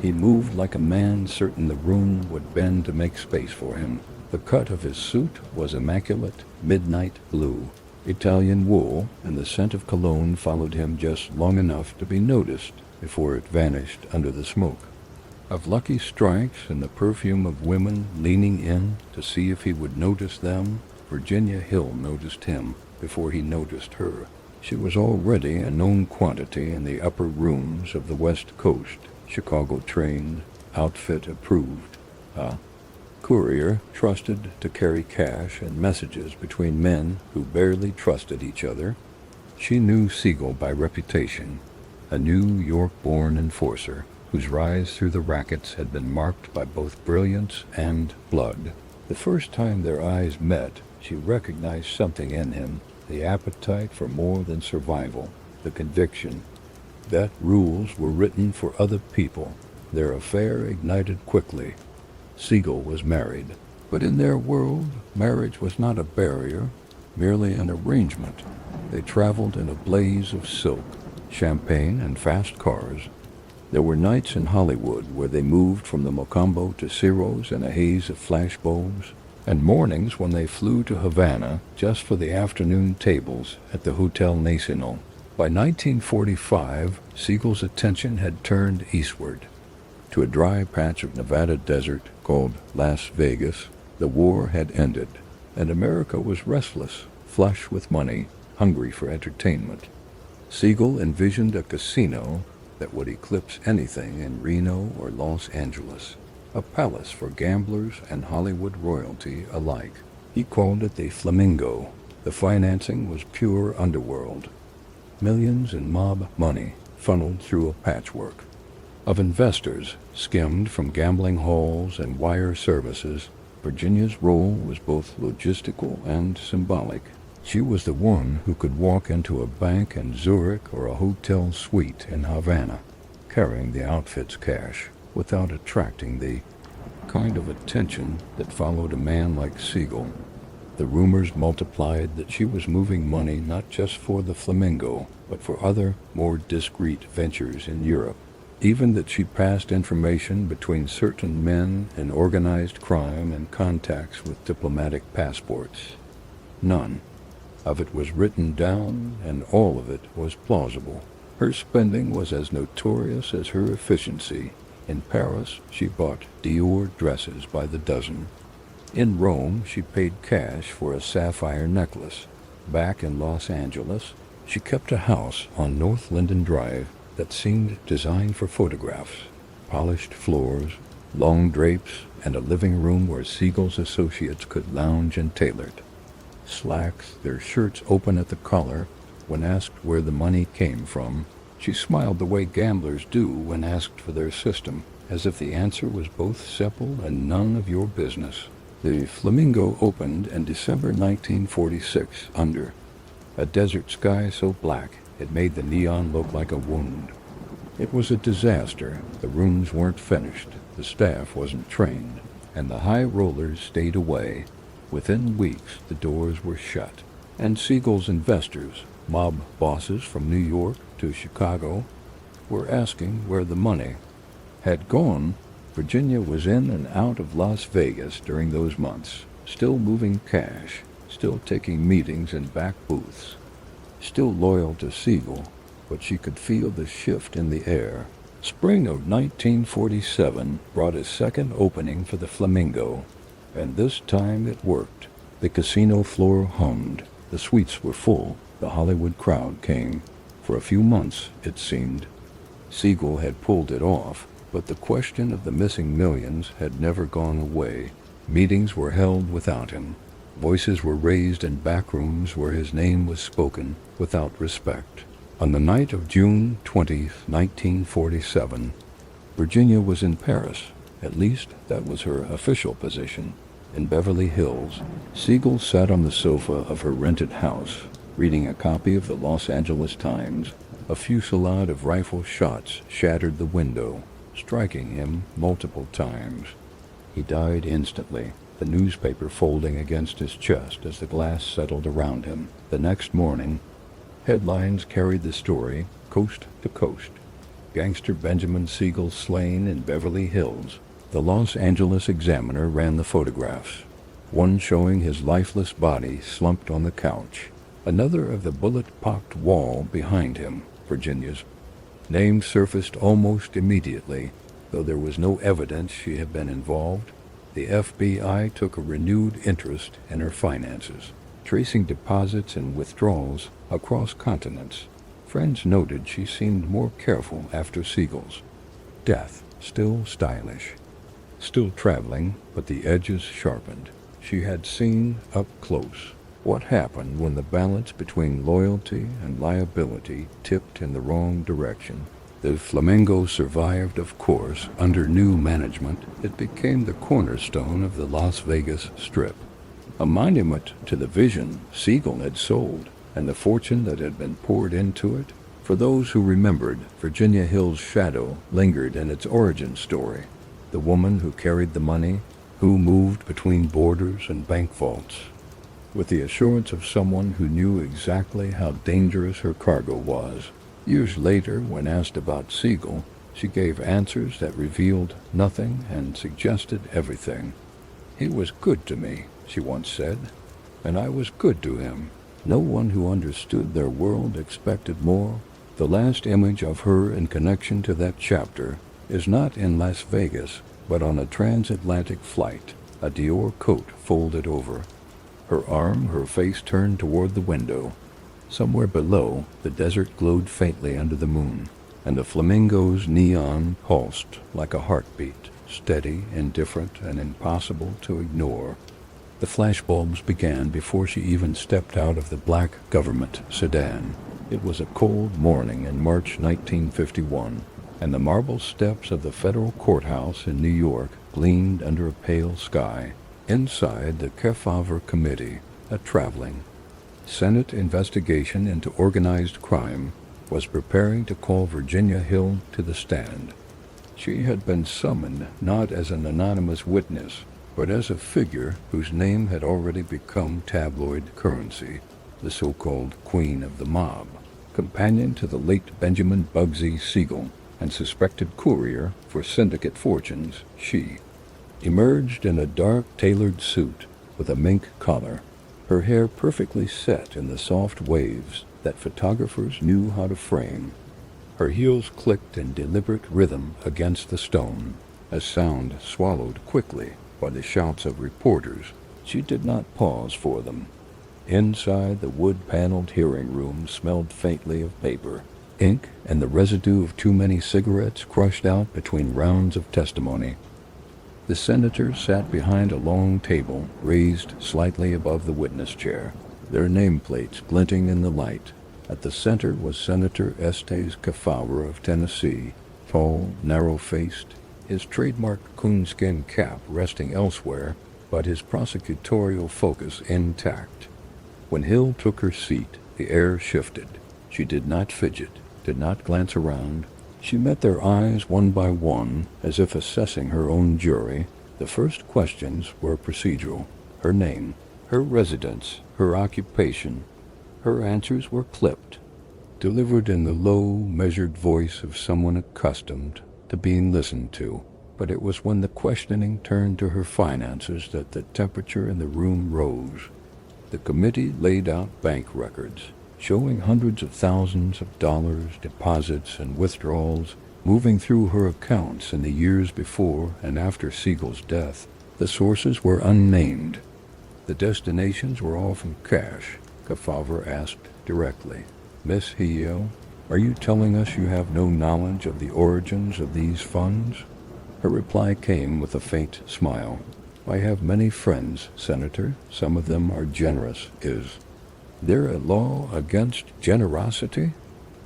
He moved like a man certain the room would bend to make space for him. The cut of his suit was immaculate midnight blue, Italian wool, and the scent of cologne followed him just long enough to be noticed before it vanished under the smoke. Of Lucky Strikes and the perfume of women leaning in to see if he would notice them, Virginia Hill noticed him before he noticed her. She was already a known quantity in the upper rooms of the West Coast, Chicago-trained, outfit-approved, courier trusted to carry cash and messages between men who barely trusted each other. She knew Siegel by reputation, a New York-born enforcer whose rise through the rackets had been marked by both brilliance and blood. The first time their eyes met, she recognized something in him, the appetite for more than survival, the conviction that rules were written for other people. Their affair ignited quickly. Siegel was married, but in their world, marriage was not a barrier, merely an arrangement. They traveled in a blaze of silk, champagne, and fast cars. There were nights in Hollywood where they moved from the Mocambo to Ciro's in a haze of flashbulbs, and mornings when they flew to Havana just for the afternoon tables at the Hotel Nacional. By 1945, Siegel's attention had turned eastward, to a dry patch of Nevada desert called Las Vegas. The war had ended, and America was restless, flush with money, hungry for entertainment. Siegel envisioned a casino that would eclipse anything in Reno or Los Angeles, a palace for gamblers and Hollywood royalty alike. He called it the Flamingo. The financing was pure underworld. Millions in mob money funneled through a patchwork of investors skimmed from gambling halls and wire services. Virginia's role was both logistical and symbolic. She was the one who could walk into a bank in Zurich or a hotel suite in Havana, carrying the outfit's cash, without attracting the kind of attention that followed a man like Siegel. The rumors multiplied that she was moving money not just for the Flamingo, but for other, more discreet ventures in Europe. Even that she passed information between certain men in organized crime and contacts with diplomatic passports. None of it was written down, and all of it was plausible. Her spending was as notorious as her efficiency. In Paris, she bought Dior dresses by the dozen. In Rome, she paid cash for a sapphire necklace. Back in Los Angeles, she kept a house on North Linden Drive that seemed designed for photographs, polished floors, long drapes, and a living room where Siegel's associates could lounge and tailor it. Slacks, their shirts open at the collar. When asked where the money came from, she smiled the way gamblers do when asked for their system, as if the answer was both simple and none of your business. The Flamingo opened in December 1946 under a desert sky so black it made the neon look like a wound. It was a disaster. The rooms weren't finished, the staff wasn't trained, and the high rollers stayed away. Within weeks, the doors were shut, and Siegel's investors, mob bosses from New York to Chicago, were asking where the money had gone. Virginia was in and out of Las Vegas during those months, still moving cash, still taking meetings in back booths, still loyal to Siegel, but she could feel the shift in the air. Spring of 1947 brought a second opening for the Flamingo, and this time it worked. The casino floor hummed, the suites were full, the Hollywood crowd came. For a few months, it seemed, Siegel had pulled it off, but the question of the missing millions had never gone away. Meetings were held without him. Voices were raised in back rooms where his name was spoken without respect. On the night of June 20, 1947, Virginia was in Paris. At least that was her official position. In Beverly Hills, Siegel sat on the sofa of her rented house, reading a copy of the Los Angeles Times. A fusillade of rifle shots shattered the window, striking him multiple times. He died instantly, the newspaper folding against his chest as the glass settled around him. The next morning, headlines carried the story coast to coast. Gangster Benjamin Siegel slain in Beverly Hills. The Los Angeles Examiner ran the photographs, one showing his lifeless body slumped on the couch, another of the bullet-pocked wall behind him. Virginia's name surfaced almost immediately, though there was no evidence she had been involved. The FBI took a renewed interest in her finances, tracing deposits and withdrawals across continents. Friends noted she seemed more careful after Siegel's death, still stylish, still traveling, but the edges sharpened. She had seen up close what happened when the balance between loyalty and liability tipped in the wrong direction. The Flamingo survived, of course, under new management. It became the cornerstone of the Las Vegas Strip, a monument to the vision Siegel had sold and the fortune that had been poured into it. For those who remembered, Virginia Hill's shadow lingered in its origin story. The woman who carried the money, who moved between borders and bank vaults, with the assurance of someone who knew exactly how dangerous her cargo was. Years later, when asked about Siegel, she gave answers that revealed nothing and suggested everything. "He was good to me," she once said, "and I was good to him." No one who understood their world expected more. The last image of her in connection to that chapter is not in Las Vegas, but on a transatlantic flight, a Dior coat folded over her arm, her face turned toward the window. Somewhere below, the desert glowed faintly under the moon, and the Flamingo's neon pulsed like a heartbeat, steady, indifferent, and impossible to ignore. The flashbulbs began before she even stepped out of the black government sedan. It was a cold morning in March 1951, and the marble steps of the federal courthouse in New York gleamed under a pale sky. Inside, the Kefauver Committee, a traveling Senate investigation into organized crime, was preparing to call Virginia Hill to the stand. She had been summoned not as an anonymous witness, but as a figure whose name had already become tabloid currency, the so-called Queen of the Mob, companion to the late Benjamin Bugsy Siegel, and suspected courier for syndicate fortunes. She emerged in a dark tailored suit with a mink collar, her hair perfectly set in the soft waves that photographers knew how to frame. Her heels clicked in deliberate rhythm against the stone, a sound swallowed quickly by the shouts of reporters. She did not pause for them. Inside, the wood-paneled hearing room smelled faintly of paper. ink and the residue of too many cigarettes crushed out between rounds of testimony. The senators sat behind a long table raised slightly above the witness chair, their nameplates glinting in the light. At the center was Senator Estes Kefauver of Tennessee, tall, narrow-faced, his trademark coonskin cap resting elsewhere, but his prosecutorial focus intact. When Hill took her seat, the air shifted. She did not fidget, did not glance around. She met their eyes one by one, as if assessing her own jury. The first questions were procedural. Her name, her residence, her occupation. Her answers were clipped, delivered in the low, measured voice of someone accustomed to being listened to. But it was when the questioning turned to her finances that the temperature in the room rose. The committee laid out bank records, showing hundreds of thousands of dollars, deposits and withdrawals moving through her accounts in the years before and after Siegel's death. The sources were unnamed. The destinations were all from cash. Kefauver asked directly, "Miss Hill, are you telling us you have no knowledge of the origins of these funds?" Her reply came with a faint smile. "I have many friends, Senator. Some of them are generous. Is there a law against generosity?"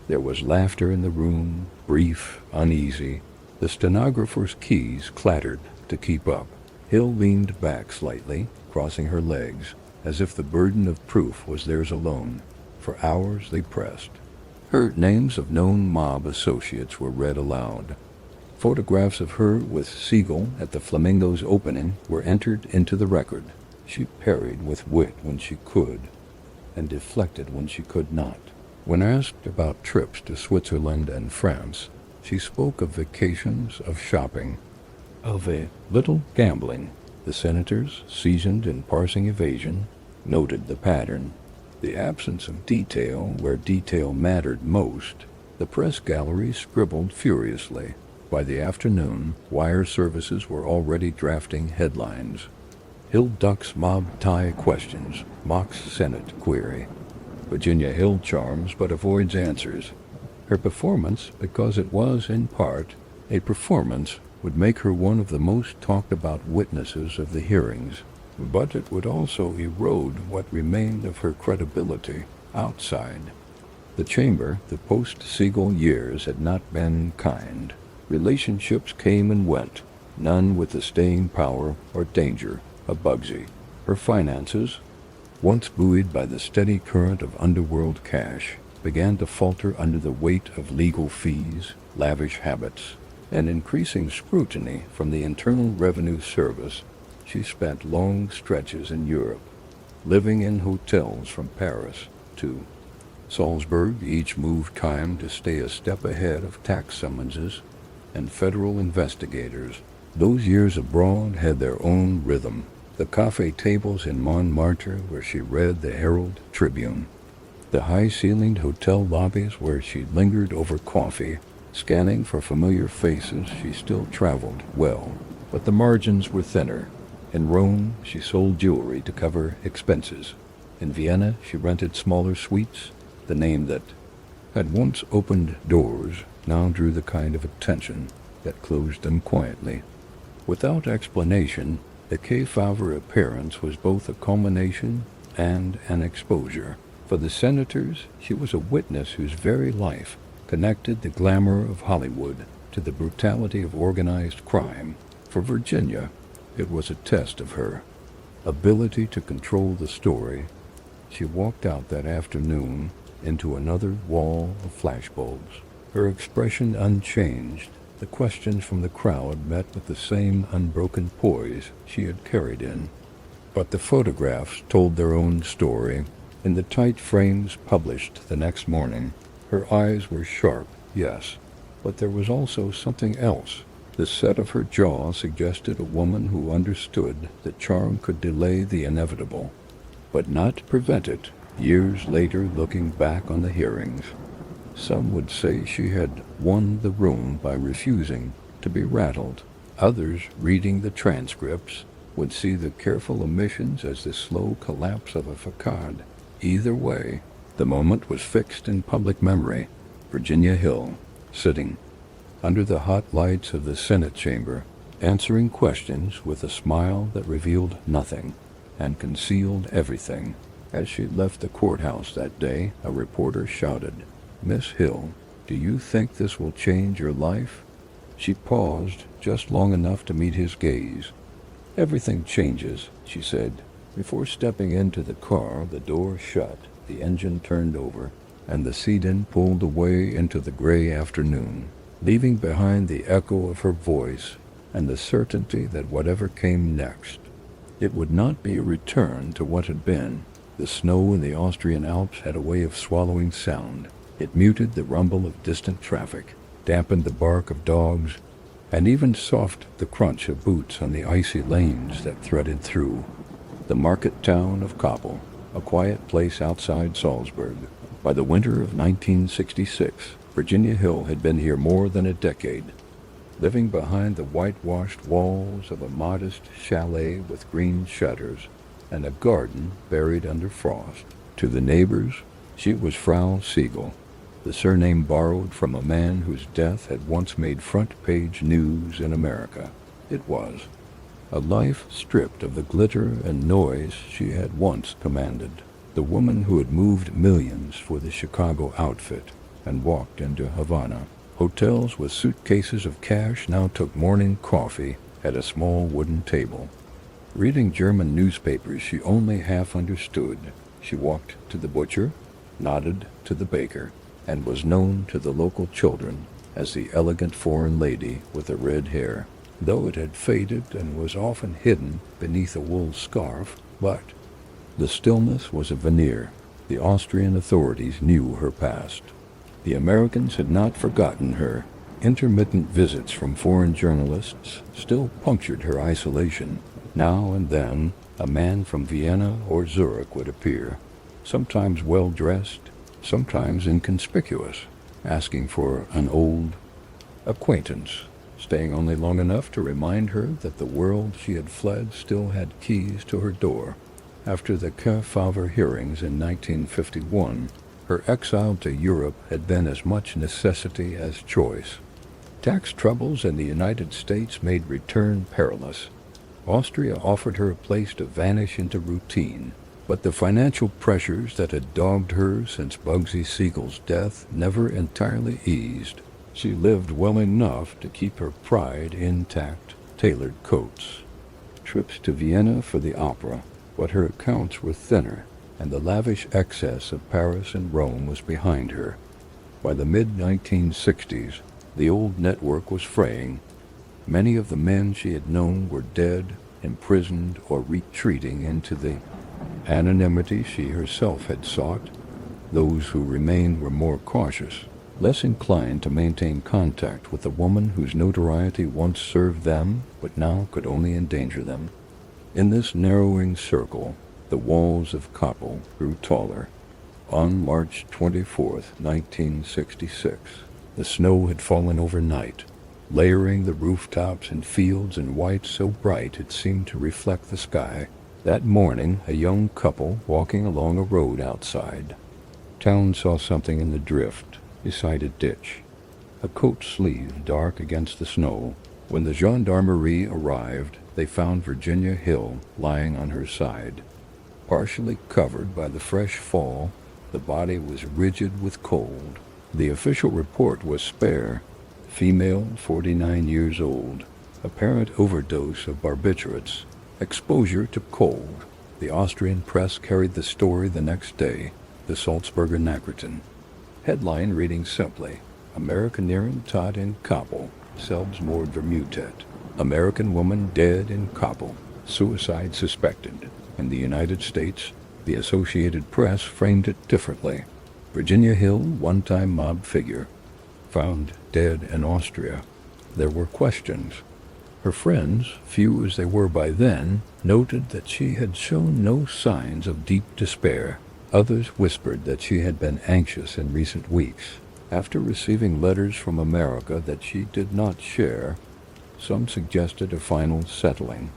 There was laughter in the room, brief, uneasy. The stenographer's keys clattered to keep up. Hill leaned back slightly, crossing her legs, as if the burden of proof was theirs alone. For hours they pressed. Her names of known mob associates were read aloud. Photographs of her with Siegel at the Flamingo's opening were entered into the record. She parried with wit when she could, and deflected when she could not. When asked about trips to Switzerland and France, she spoke of vacations, of shopping, of a little gambling. The senators, seasoned in parsing evasion, noted the pattern. The absence of detail where detail mattered most. The press gallery scribbled furiously. By the afternoon, wire services were already drafting headlines. Hill ducks mob tie questions, mocks Senate query. Virginia Hill charms but avoids answers. Her performance, because it was, in part, a performance, would make her one of the most talked-about witnesses of the hearings. But it would also erode what remained of her credibility outside. The chamber, the post-Siegel years, had not been kind. Relationships came and went, none with the staying power or danger of Bugsy. Her finances, once buoyed by the steady current of underworld cash, began to falter under the weight of legal fees, lavish habits, and increasing scrutiny from the Internal Revenue Service. She spent long stretches in Europe, living in hotels from Paris to Salzburg. Each move timed to stay a step ahead of tax summonses and federal investigators. Those years abroad had their own rhythm. The cafe tables in Montmartre where she read the Herald Tribune. The high-ceilinged hotel lobbies where she lingered over coffee, scanning for familiar faces. She still traveled well, but the margins were thinner. In Rome, she sold jewelry to cover expenses. In Vienna, she rented smaller suites. The name that had once opened doors now drew the kind of attention that closed them quietly. Without explanation, the Kefauver appearance was both a culmination and an exposure. For the senators, she was a witness whose very life connected the glamour of Hollywood to the brutality of organized crime. For Virginia, it was a test of her ability to control the story. She walked out that afternoon into another wall of flashbulbs, her expression unchanged. The questions from the crowd met with the same unbroken poise she had carried in. But the photographs told their own story. In the tight frames published the next morning, her eyes were sharp, yes, but there was also something else. The set of her jaw suggested a woman who understood that charm could delay the inevitable, but not prevent it. Years later, looking back on the hearings, some would say she had won the room by refusing to be rattled. Others, reading the transcripts, would see the careful omissions as the slow collapse of a facade. Either way, the moment was fixed in public memory. Virginia Hill, sitting under the hot lights of the Senate chamber, answering questions with a smile that revealed nothing and concealed everything. As she left the courthouse that day, a reporter shouted, "Miss Hill, do you think this will change your life?" She paused just long enough to meet his gaze. "Everything changes," she said. Before stepping into the car, the door shut, the engine turned over, and the sedan pulled away into the gray afternoon, leaving behind the echo of her voice and the certainty that whatever came next, it would not be a return to what had been. The snow in the Austrian Alps had a way of swallowing sound. It muted the rumble of distant traffic, dampened the bark of dogs, and even softened the crunch of boots on the icy lanes that threaded through. The market town of Kappel, a quiet place outside Salzburg. By the winter of 1966, Virginia Hill had been here more than a decade, living behind the whitewashed walls of a modest chalet with green shutters and a garden buried under frost. To the neighbors, she was Frau Siegel, the surname borrowed from a man whose death had once made front-page news in America. It was a life stripped of the glitter and noise she had once commanded. The woman who had moved millions for the Chicago outfit and walked into Havana. Hotels with suitcases of cash now took morning coffee at a small wooden table. Reading German newspapers she only half understood, she walked to the butcher, nodded to the baker, and was known to the local children as the elegant foreign lady with the red hair, though it had faded and was often hidden beneath a wool scarf. But the stillness was a veneer. The Austrian authorities knew her past. The Americans had not forgotten her. Intermittent visits from foreign journalists still punctured her isolation. Now and then, a man from Vienna or Zurich would appear, sometimes well-dressed, sometimes inconspicuous, asking for an old acquaintance, staying only long enough to remind her that the world she had fled still had keys to her door. After the Kefauver hearings in 1951, her exile to Europe had been as much necessity as choice. Tax troubles in the United States made return perilous. Austria offered her a place to vanish into routine, but the financial pressures that had dogged her since Bugsy Siegel's death never entirely eased. She lived well enough to keep her pride intact. Tailored coats, trips to Vienna for the opera, but her accounts were thinner, and the lavish excess of Paris and Rome was behind her. By the mid-1960s, the old network was fraying. Many of the men she had known were dead, imprisoned, or retreating into the anonymity she herself had sought. Those who remained were more cautious, less inclined to maintain contact with a woman whose notoriety once served them, but now could only endanger them. In this narrowing circle, the walls of Kappel grew taller. On March 24th, 1966, the snow had fallen overnight, layering the rooftops and fields in white so bright it seemed to reflect the sky. That morning, a young couple walking along a road outside town saw something in the drift beside a ditch, a coat sleeve dark against the snow. When the gendarmerie arrived, they found Virginia Hill lying on her side. Partially covered by the fresh fall, the body was rigid with cold. The official report was spare. Female, 49 years old, apparent overdose of barbiturates, exposure to cold. The Austrian press carried the story the next day, the Salzburger Nachrichten. Headline reading simply, Amerikanerin tot in Kappel, Selbstmord vermutet. American woman dead in Kappel, suicide suspected. In the United States, the Associated Press framed it differently. Virginia Hill, one-time mob figure, found dead in Austria. There were questions. Her friends, few as they were by then, noted that she had shown no signs of deep despair. Others whispered that she had been anxious in recent weeks. After receiving letters from America that she did not share, some suggested a final settling.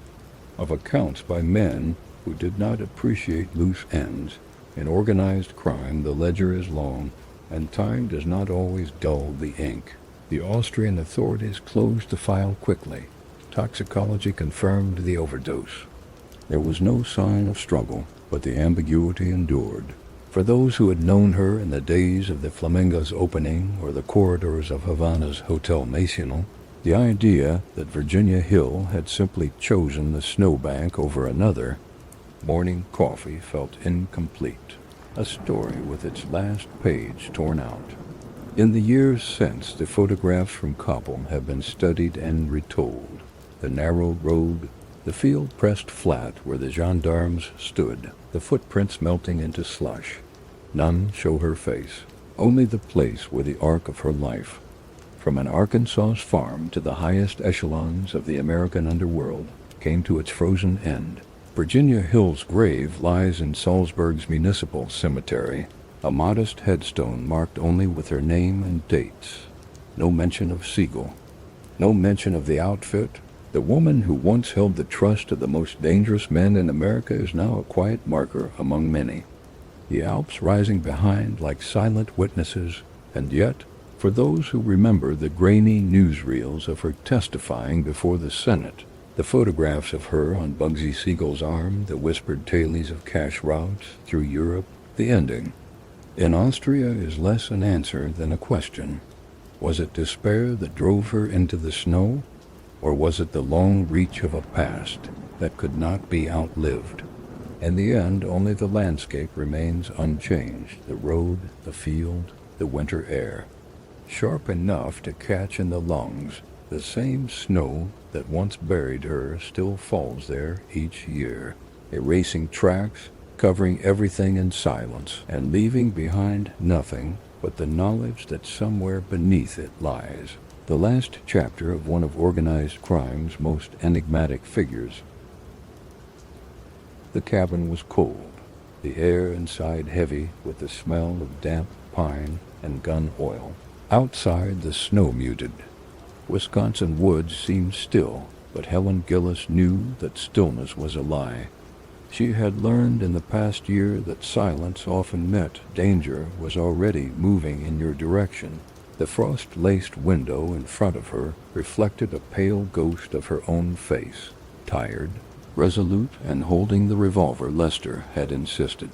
Of accounts by men who did not appreciate loose ends, in organized crime the ledger is long. and time does not always dull the ink. The Austrian authorities closed the file quickly. Toxicology confirmed the overdose. There was no sign of struggle, but the ambiguity endured. For those who had known her in the days of the Flamingo's opening or the corridors of Havana's Hotel Nacional, the idea that Virginia Hill had simply chosen the snowbank over another morning coffee felt incomplete, a story with its last page torn out. In the years since, the photographs from Koppel have been studied and retold. The narrow road, the field pressed flat where the gendarmes stood, the footprints melting into slush. None show her face, only the place where the arc of her life, from an Arkansas farm to the highest echelons of the American underworld, came to its frozen end. Virginia Hill's grave lies in Salzburg's Municipal Cemetery, a modest headstone marked only with her name and dates. No mention of Siegel, no mention of the outfit. The woman who once held the trust of the most dangerous men in America is now a quiet marker among many. The Alps rising behind like silent witnesses, and yet, for those who remember the grainy newsreels of her testifying before the Senate, the photographs of her on Bugsy Siegel's arm, the whispered tales of cash routes through Europe, the ending. In Austria is less an answer than a question. Was it despair that drove her into the snow? Or was it the long reach of a past that could not be outlived? In the end, only the landscape remains unchanged, the road, the field, the winter air. Sharp enough to catch in the lungs, the same snow that once buried her still falls there each year, erasing tracks, covering everything in silence, and leaving behind nothing but the knowledge that somewhere beneath it lies the last chapter of one of organized crime's most enigmatic figures. The cabin was cold, the air inside heavy with the smell of damp pine and gun oil. Outside, the snow muted. Wisconsin woods seemed still, but Helen Gillis knew that stillness was a lie. She had learned in the past year that silence often meant danger was already moving in your direction. The frost-laced window in front of her reflected a pale ghost of her own face, tired, resolute, and holding the revolver Lester had insisted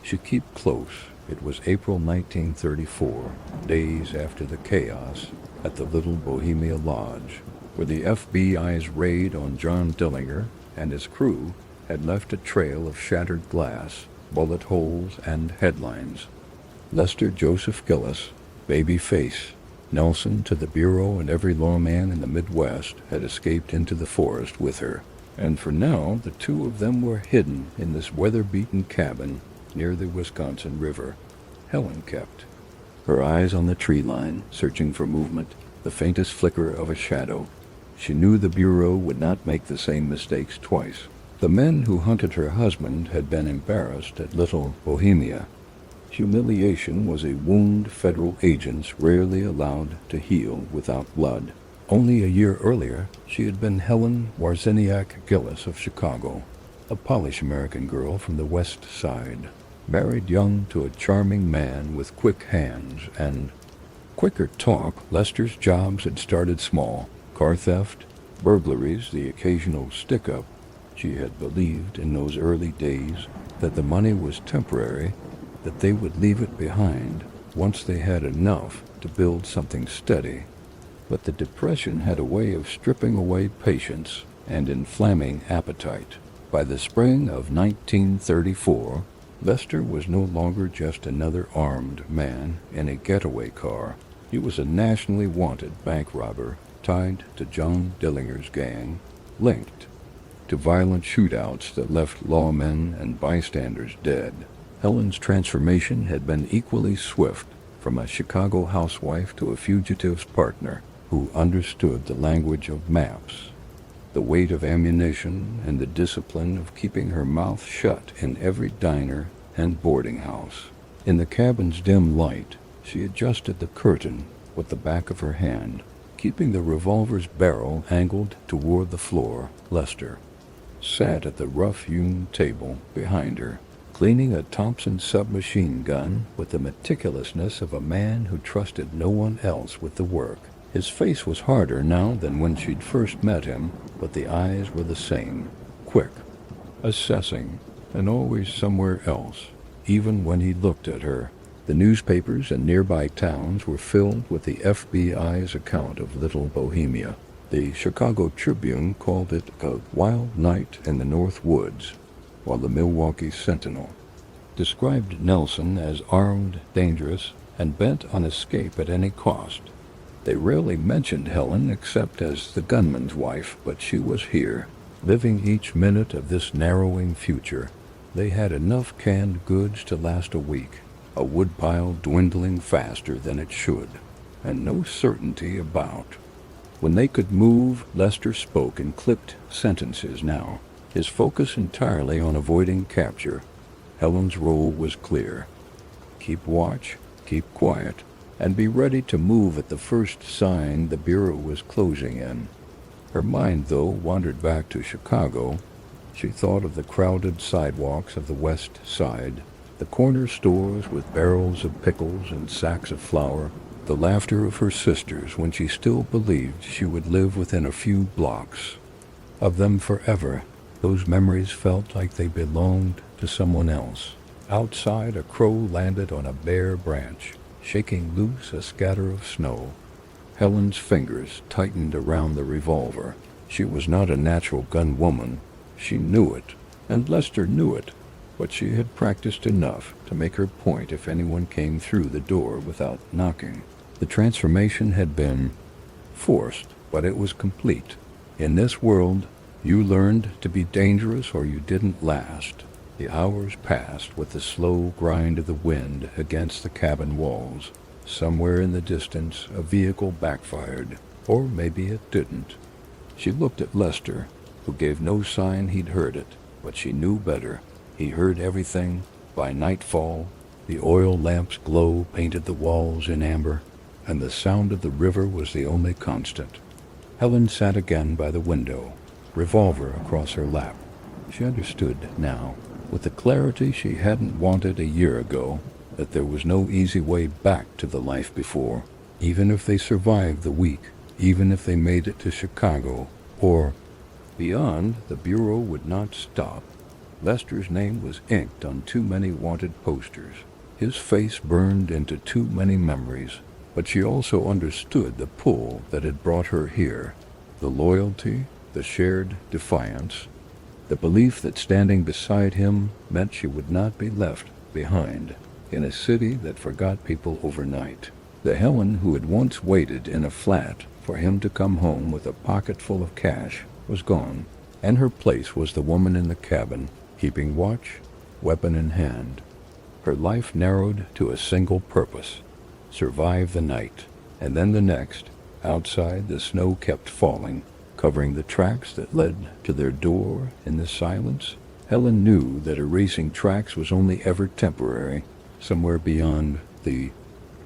she keep close. It was April 1934, days after the chaos at the Little Bohemia Lodge, where the FBI's raid on John Dillinger and his crew had left a trail of shattered glass, bullet holes, and headlines. Lester Joseph Gillis, baby face, Nelson to the bureau, and every lawman in the Midwest had escaped into the forest with her. And for now, the two of them were hidden in this weather-beaten cabin near the Wisconsin River. Helen kept, her eyes on the tree line, searching for movement, the faintest flicker of a shadow. She knew the bureau would not make the same mistakes twice. The men who hunted her husband had been embarrassed at Little Bohemia. Humiliation was a wound federal agents rarely allowed to heal without blood. Only a year earlier, she had been Helen Warzeniak Gillis of Chicago, a Polish American girl from the West Side, married young to a charming man with quick hands and quicker talk. Lester's jobs had started small: car theft, burglaries, the occasional stick-up. She had believed in those early days that the money was temporary, that they would leave it behind once they had enough to build something steady. But the Depression had a way of stripping away patience and inflaming appetite. By the spring of 1934, Lester was no longer just another armed man in a getaway car. He was a nationally wanted bank robber tied to John Dillinger's gang, linked to violent shootouts that left lawmen and bystanders dead. Helen's transformation had been equally swift, from a Chicago housewife to a fugitive's partner who understood the language of maps, the weight of ammunition, and the discipline of keeping her mouth shut in every diner and boarding house. In the cabin's dim light, she adjusted the curtain with the back of her hand, keeping the revolver's barrel angled toward the floor. Lester sat at the rough-hewn table behind her, cleaning a Thompson submachine gun with the meticulousness of a man who trusted no one else with the work. His face was harder now than when she'd first met him, but the eyes were the same, quick, assessing, and always somewhere else, even when he looked at her. The newspapers in nearby towns were filled with the FBI's account of Little Bohemia. The Chicago Tribune called it a wild night in the North Woods, while the Milwaukee Sentinel described Nelson as armed, dangerous, and bent on escape at any cost. They rarely mentioned Helen except as the gunman's wife, but she was here, living each minute of this narrowing future. They had enough canned goods to last a week, a woodpile dwindling faster than it should, and no certainty about. When they could move, Lester spoke in clipped sentences now, his focus entirely on avoiding capture. Helen's role was clear. Keep watch, keep quiet, and be ready to move at the first sign the Bureau was closing in. Her mind, though, wandered back to Chicago. She thought of the crowded sidewalks of the West Side, the corner stores with barrels of pickles and sacks of flour, the laughter of her sisters when she still believed she would live within a few blocks of them forever. Those memories felt like they belonged to someone else. Outside, a crow landed on a bare branch, shaking loose a scatter of snow. Helen's fingers tightened around the revolver. She was not a natural gun woman. She knew it, and Lester knew it, but she had practiced enough to make her point if anyone came through the door without knocking. The transformation had been forced, but it was complete. In this world, you learned to be dangerous or you didn't last. The hours passed with the slow grind of the wind against the cabin walls. Somewhere in the distance, a vehicle backfired, or maybe it didn't. She looked at Lester, who gave no sign he'd heard it, but she knew better. He heard everything. By nightfall, the oil lamp's glow painted the walls in amber, and the sound of the river was the only constant. Helen sat again by the window, revolver across her lap. She understood now, with the clarity she hadn't wanted a year ago, that there was no easy way back to the life before. Even if they survived the week, even if they made it to Chicago, or beyond, the Bureau would not stop. Lester's name was inked on too many wanted posters. His face burned into too many memories, but she also understood the pull that had brought her here, the loyalty, the shared defiance, the belief that standing beside him meant she would not be left behind in a city that forgot people overnight. The Helen who had once waited in a flat for him to come home with a pocket full of cash was gone, and her place was the woman in the cabin, keeping watch, weapon in hand. Her life narrowed to a single purpose: survive the night, and then the next. Outside, the snow kept falling, covering the tracks that led to their door in the silence. Helen knew that erasing tracks was only ever temporary. Somewhere beyond the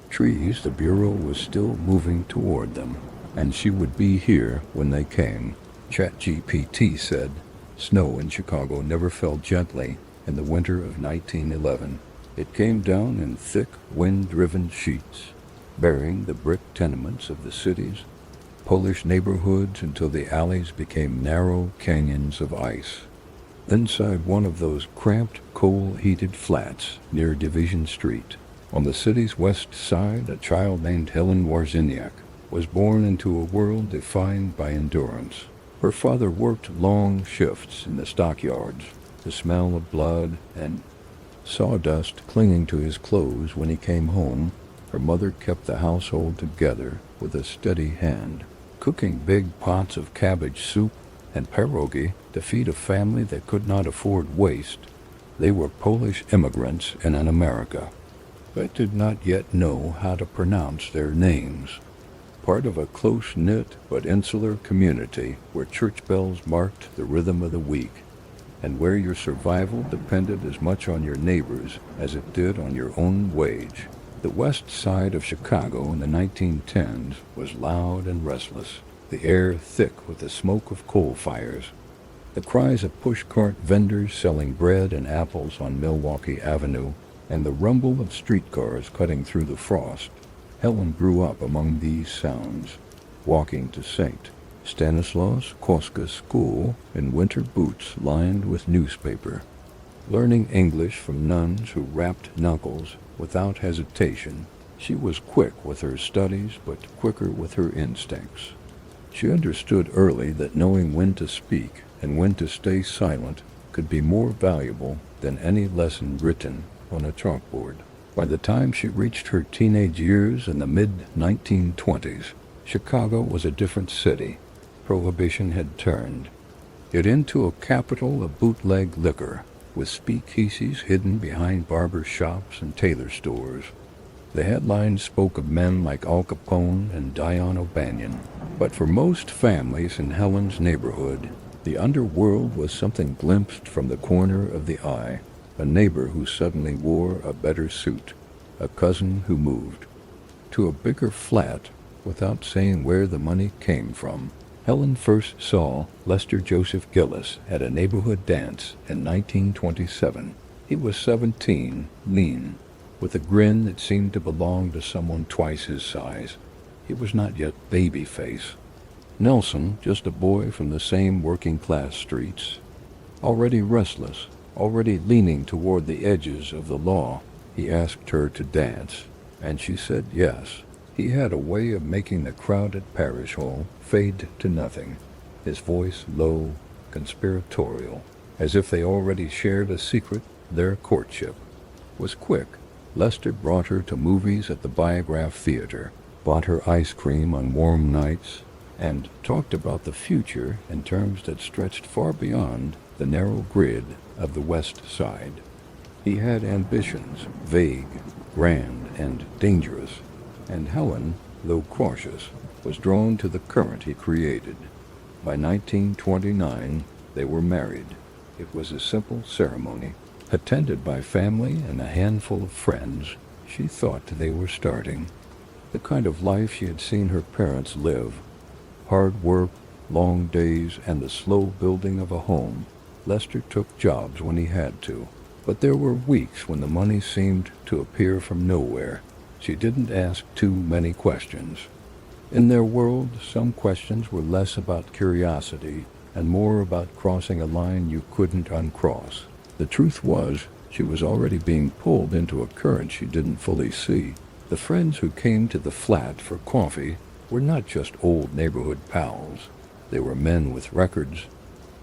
trees, the Bureau was still moving toward them, and she would be here when they came. ChatGPT said snow in Chicago never fell gently in the winter of 1911. It came down in thick, wind-driven sheets, burying the brick tenements of the cities, Polish neighborhoods until the alleys became narrow canyons of ice. Inside one of those cramped, coal-heated flats near Division Street, on the city's west side, a child named Helen Warziniak was born into a world defined by endurance. Her father worked long shifts in the stockyards, the smell of blood and sawdust clinging to his clothes when he came home. Her mother kept the household together with a steady hand, cooking big pots of cabbage soup and pierogi to feed a family that could not afford waste. They were Polish immigrants in an America, but did not yet know how to pronounce their names. Part of a close-knit but insular community where church bells marked the rhythm of the week, and where your survival depended as much on your neighbors as it did on your own wage. The west side of Chicago in the 1910s was loud and restless, the air thick with the smoke of coal fires. The cries of pushcart vendors selling bread and apples on Milwaukee Avenue, and the rumble of streetcars cutting through the frost. Helen grew up among these sounds, walking to St. Stanislaus Kostka School in winter boots lined with newspaper, learning English from nuns who rapped knuckles without hesitation. She was quick with her studies, but quicker with her instincts. She understood early that knowing when to speak and when to stay silent could be more valuable than any lesson written on a chalkboard. By the time she reached her teenage years in the mid-1920s, Chicago was a different city. Prohibition had turned it into a capital of bootleg liquor, with speakeasies hidden behind barber shops and tailor stores. The headlines spoke of men like Al Capone and Dion O'Banion. But for most families in Helen's neighborhood, the underworld was something glimpsed from the corner of the eye. A neighbor who suddenly wore a better suit, a cousin who moved to a bigger flat without saying where the money came from. Helen first saw Lester Joseph Gillis at a neighborhood dance in 1927. He was 17, lean, with a grin that seemed to belong to someone twice his size. He was not yet baby face. Nelson, just a boy from the same working-class streets, already restless, already leaning toward the edges of the law. He asked her to dance, and she said yes. He had a way of making the crowded parish hall fade to nothing, his voice low, conspiratorial, as if they already shared a secret. Their courtship was quick. Lester brought her to movies at the Biograph Theater, bought her ice cream on warm nights, and talked about the future in terms that stretched far beyond the narrow grid of the West Side. He had ambitions, vague, grand, and dangerous, and Helen, though cautious, was drawn to the current he created. By 1929, they were married. It was a simple ceremony, attended by family and a handful of friends. She thought they were starting the kind of life she had seen her parents live. Hard work, long days, and the slow building of a home. Lester took jobs when he had to, but there were weeks when the money seemed to appear from nowhere. She didn't ask too many questions. In their world, some questions were less about curiosity and more about crossing a line you couldn't uncross. The truth was, she was already being pulled into a current she didn't fully see. The friends who came to the flat for coffee were not just old neighborhood pals. They were men with records,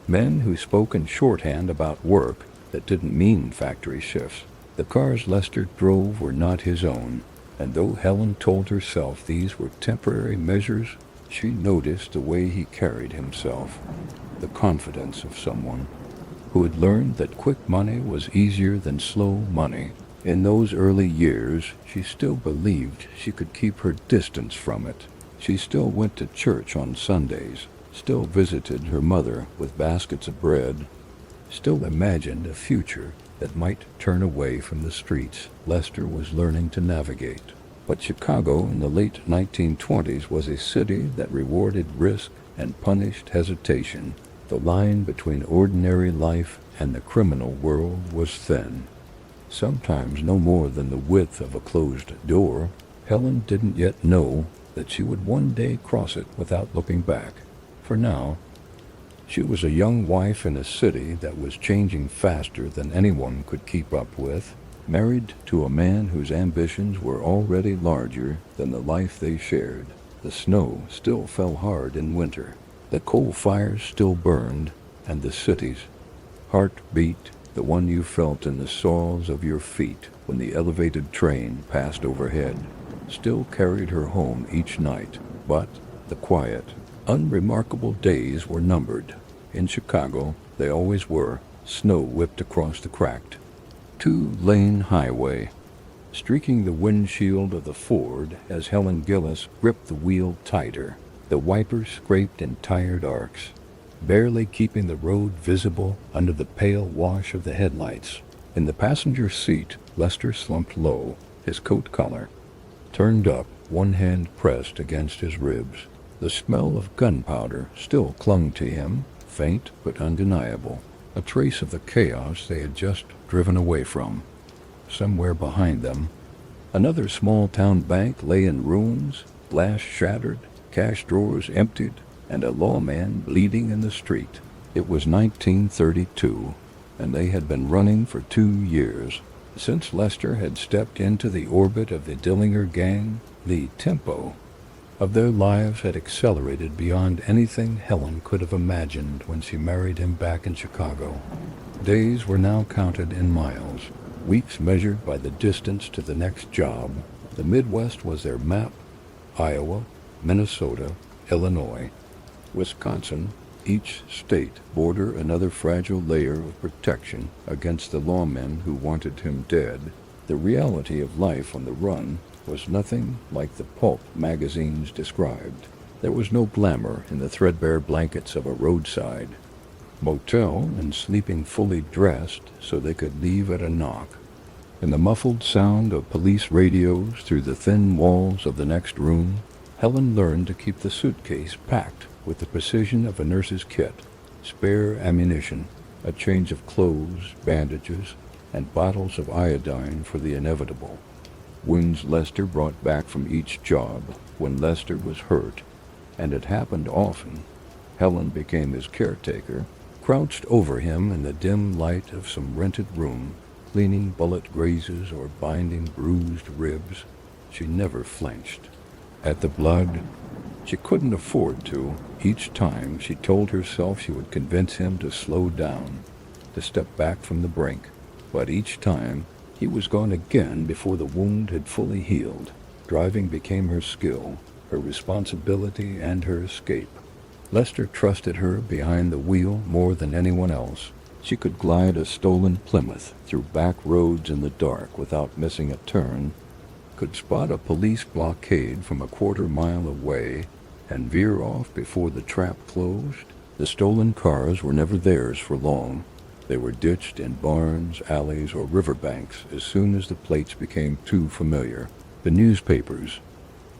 men who spoke in shorthand about work that didn't mean factory shifts. The cars Lester drove were not his own, and though Helen told herself these were temporary measures, she noticed the way he carried himself, the confidence of someone who had learned that quick money was easier than slow money. In those early years, she still believed she could keep her distance from it. She still went to church on Sundays, still visited her mother with baskets of bread, still imagined a future that might turn away from the streets Lester was learning to navigate. But Chicago in the late 1920s was a city that rewarded risk and punished hesitation. The line between ordinary life and the criminal world was thin, sometimes no more than the width of a closed door. Helen didn't yet know that she would one day cross it without looking back. For now, she was a young wife in a city that was changing faster than anyone could keep up with, married to a man whose ambitions were already larger than the life they shared. The snow still fell hard in winter. The coal fires still burned, and the city's heart beat, the one you felt in the soles of your feet when the elevated train passed overhead, still carried her home each night. But the quiet, unremarkable days were numbered. In Chicago, they always were. Snow whipped across the cracked two-lane highway, streaking the windshield of the Ford as Helen Gillis gripped the wheel tighter. The wipers scraped in tired arcs, barely keeping the road visible under the pale wash of the headlights. In the passenger seat, Lester slumped low, his coat collar turned up, one hand pressed against his ribs. The smell of gunpowder still clung to him, faint but undeniable, a trace of the chaos they had just driven away from. Somewhere behind them, another small-town bank lay in ruins, glass shattered, cash drawers emptied, and a lawman bleeding in the street. It was 1932, and they had been running for 2 years. Since Lester had stepped into the orbit of the Dillinger gang, the tempo of their lives had accelerated beyond anything Helen could have imagined when she married him back in Chicago. Days were now counted in miles, weeks measured by the distance to the next job. The Midwest was their map: Iowa, Minnesota, Illinois, Wisconsin. Each state bore another fragile layer of protection against the lawmen who wanted him dead. The reality of life on the run was nothing like the pulp magazines described. There was no glamour in the threadbare blankets of a roadside motel and sleeping fully dressed so they could leave at a knock. In the muffled sound of police radios through the thin walls of the next room, Helen learned to keep the suitcase packed with the precision of a nurse's kit: spare ammunition, a change of clothes, bandages, and bottles of iodine for the inevitable. Wounds Lester brought back from each job when Lester was hurt, and it happened often. Helen became his caretaker, crouched over him in the dim light of some rented room, cleaning bullet grazes or binding bruised ribs. She never flinched. At the blood, she couldn't afford to. Each time she told herself she would convince him to slow down, to step back from the brink. But each time, he was gone again before the wound had fully healed. Driving became her skill, her responsibility, and her escape. Lester trusted her behind the wheel more than anyone else. She could glide a stolen Plymouth through back roads in the dark without missing a turn, could spot a police blockade from a quarter-mile away, and veer off before the trap closed. The stolen cars were never theirs for long. They were ditched in barns, alleys, or riverbanks as soon as the plates became too familiar. The newspapers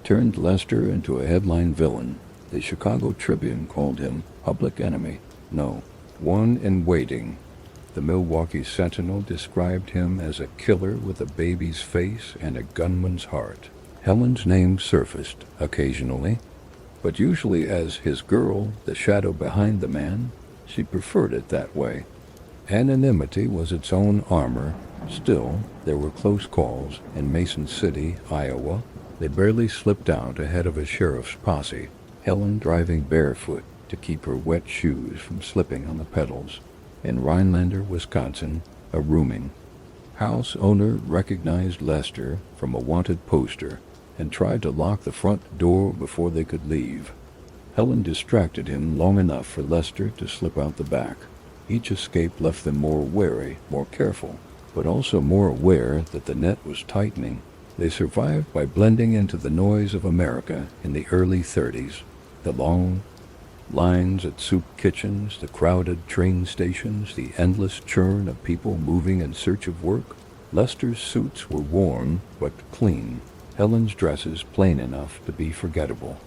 turned Lester into a headline villain. The Chicago Tribune called him public enemy. No, one in waiting. The Milwaukee Sentinel described him as a killer with a baby's face and a gunman's heart. Helen's name surfaced occasionally, but usually as his girl, the shadow behind the man. She preferred it that way. Anonymity was its own armor. Still, there were close calls in Mason City, Iowa. They barely slipped out ahead of a sheriff's posse, Helen driving barefoot to keep her wet shoes from slipping on the pedals. In Rhinelander, Wisconsin, a rooming house owner recognized Lester from a wanted poster and tried to lock the front door before they could leave. Helen distracted him long enough for Lester to slip out the back. Each escape left them more wary, more careful, but also more aware that the net was tightening. They survived by blending into the noise of America in the early 30s. The long lines at soup kitchens, the crowded train stations, the endless churn of people moving in search of work. Lester's suits were warm but clean, Helen's dresses plain enough to be forgettable.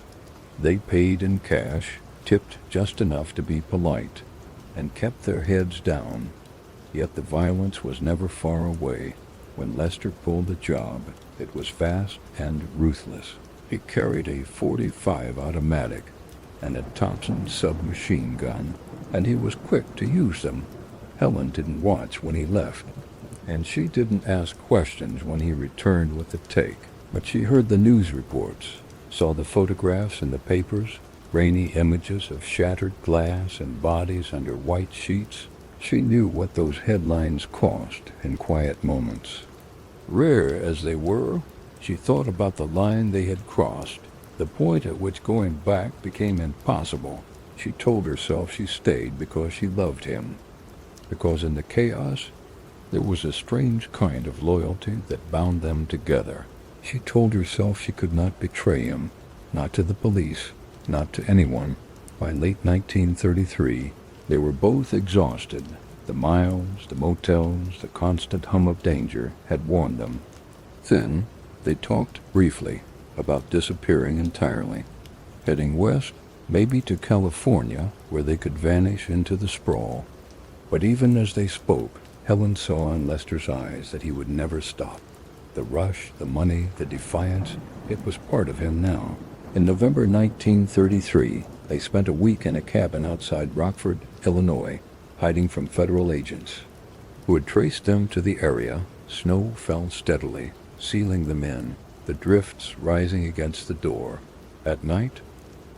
They paid in cash, tipped just enough to be polite, and kept their heads down. Yet the violence was never far away. When Lester pulled the job, it was fast and ruthless. He carried a .45 automatic and a Thompson submachine gun, and he was quick to use them. Helen didn't watch when he left, and she didn't ask questions when he returned with the take. But she heard the news reports, saw the photographs in the papers, grainy images of shattered glass and bodies under white sheets. She knew what those headlines cost in quiet moments. Rare as they were, she thought about the line they had crossed, the point at which going back became impossible. She told herself she stayed because she loved him, because in the chaos there was a strange kind of loyalty that bound them together. She told herself she could not betray him, not to the police, not to anyone. By late 1933, they were both exhausted. The miles, the motels, the constant hum of danger had worn them. Then they talked briefly about disappearing entirely. Heading west, maybe to California, where they could vanish into the sprawl. But even as they spoke, Helen saw in Lester's eyes that he would never stop. The rush, the money, the defiance, it was part of him now. In November 1933, they spent a week in a cabin outside Rockford, Illinois, hiding from federal agents who had traced them to the area. Snow fell steadily, sealing them in, the drifts rising against the door. At night,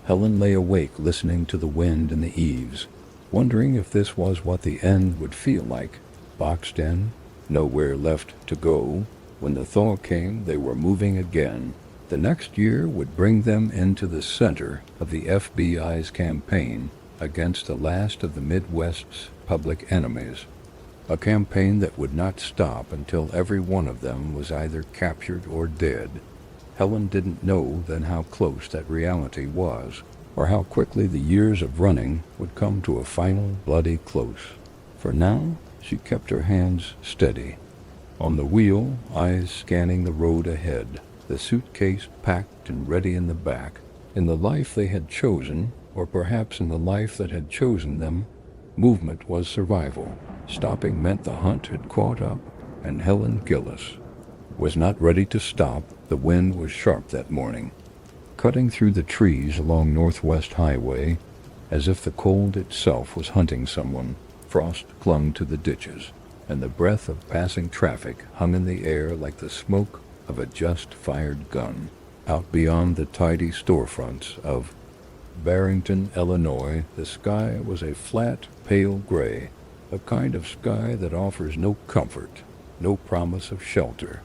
Helen lay awake listening to the wind in the eaves, wondering if this was what the end would feel like. Boxed in, nowhere left to go. When the thaw came, they were moving again. The next year would bring them into the center of the FBI's campaign against the last of the Midwest's public enemies. A campaign that would not stop until every one of them was either captured or dead. Helen didn't know then how close that reality was, or how quickly the years of running would come to a final bloody close. For now, she kept her hands steady. On the wheel, eyes scanning the road ahead, the suitcase packed and ready in the back. In the life they had chosen, or perhaps in the life that had chosen them, movement was survival. Stopping meant the hunt had caught up, and Helen Gillis was not ready to stop. The wind was sharp that morning, cutting through the trees along Northwest Highway, as if the cold itself was hunting someone. Frost clung to the ditches, and the breath of passing traffic hung in the air like the smoke of a just-fired gun. Out beyond the tidy storefronts of Barrington, Illinois, the sky was a flat, pale gray, a kind of sky that offers no comfort, no promise of shelter.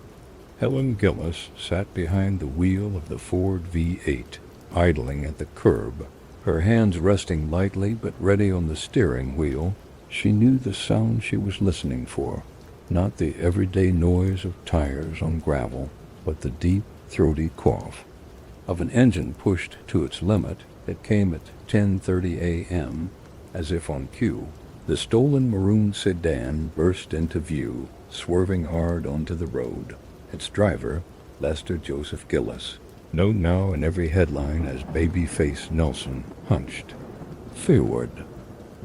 Helen Gillis sat behind the wheel of the Ford V8, idling at the curb, her hands resting lightly but ready on the steering wheel. She knew the sound she was listening for, not the everyday noise of tires on gravel, but the deep, throaty cough of an engine pushed to its limit. It came at 10:30 a.m., as if on cue. The stolen maroon sedan burst into view, swerving hard onto the road. Its driver, Lester Joseph Gillis, known now in every headline as Babyface Nelson, hunched forward,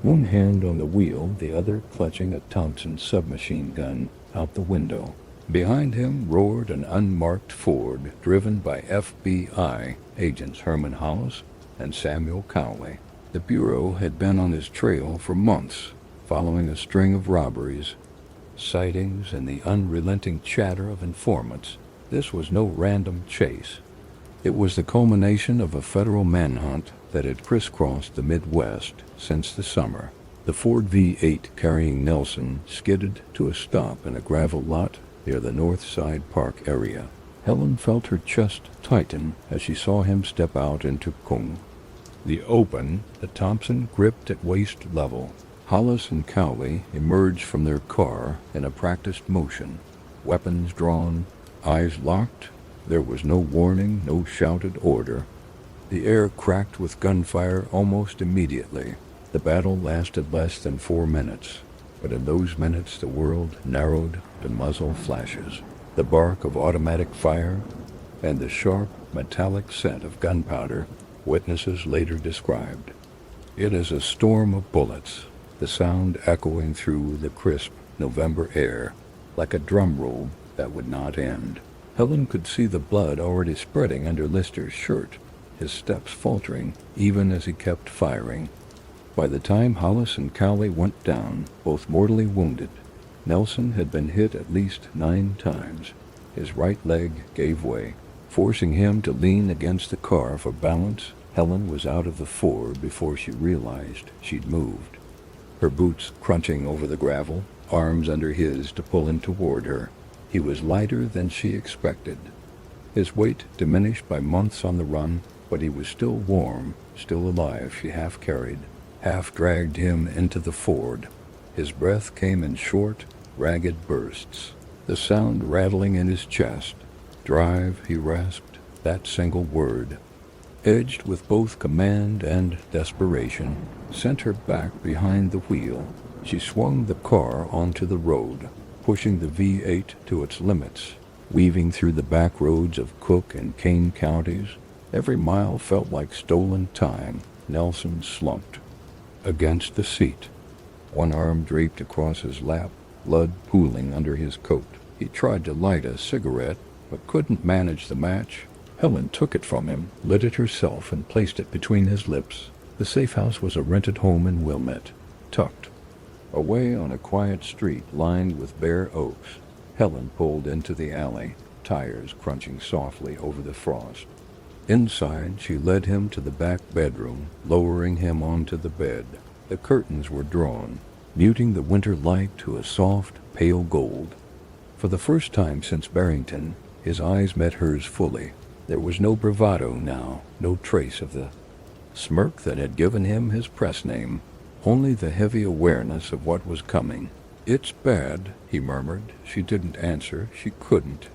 one hand on the wheel, the other clutching a Thompson submachine gun out the window. Behind him roared an unmarked Ford, driven by FBI agents Herman Hollis and Samuel Cowley. The Bureau had been on his trail for months, following a string of robberies, sightings, and the unrelenting chatter of informants. This was no random chase. It was the culmination of a federal manhunt that had crisscrossed the Midwest since the summer. The Ford V8 carrying Nelson skidded to a stop in a gravel lot near the North Side Park area. Helen felt her chest tighten as she saw him step out into the open, the Thompson gripped at waist level. Hollis and Cowley emerged from their car in a practiced motion, weapons drawn, eyes locked. There was no warning, no shouted order. The air cracked with gunfire almost immediately. The battle lasted less than 4 minutes, but in those minutes the world narrowed to muzzle flashes, the bark of automatic fire, and the sharp, metallic scent of gunpowder. Witnesses later described it as a storm of bullets, the sound echoing through the crisp November air like a drum roll that would not end. Helen could see the blood already spreading under Lester's shirt, his steps faltering even as he kept firing. By the time Hollis and Cowley went down, both mortally wounded, Nelson had been hit at least 9 times. His right leg gave way, forcing him to lean against the car for balance. Helen was out of the Ford before she realized she'd moved, her boots crunching over the gravel, arms under his to pull him toward her. He was lighter than she expected. His weight diminished by months on the run, but he was still warm, still alive. She half carried, half dragged him into the Ford. His breath came in short, ragged bursts, the sound rattling in his chest. Drive, he rasped, that single word, edged with both command and desperation, sent her back behind the wheel. She swung the car onto the road, pushing the V8 to its limits, weaving through the back roads of Cook and Kane counties. Every mile felt like stolen time. Nelson slumped against the seat, one arm draped across his lap, blood pooling under his coat. He tried to light a cigarette, but couldn't manage the match. Helen took it from him, lit it herself, and placed it between his lips. The safe house was a rented home in Wilmette, tucked away on a quiet street lined with bare oaks. Helen pulled into the alley, tires crunching softly over the frost. Inside, she led him to the back bedroom, lowering him onto the bed. The curtains were drawn, muting the winter light to a soft, pale gold. For the first time since Barrington, his eyes met hers fully. There was no bravado now, no trace of the smirk that had given him his press name, only the heavy awareness of what was coming. "It's bad," he murmured. She didn't answer. She couldn't.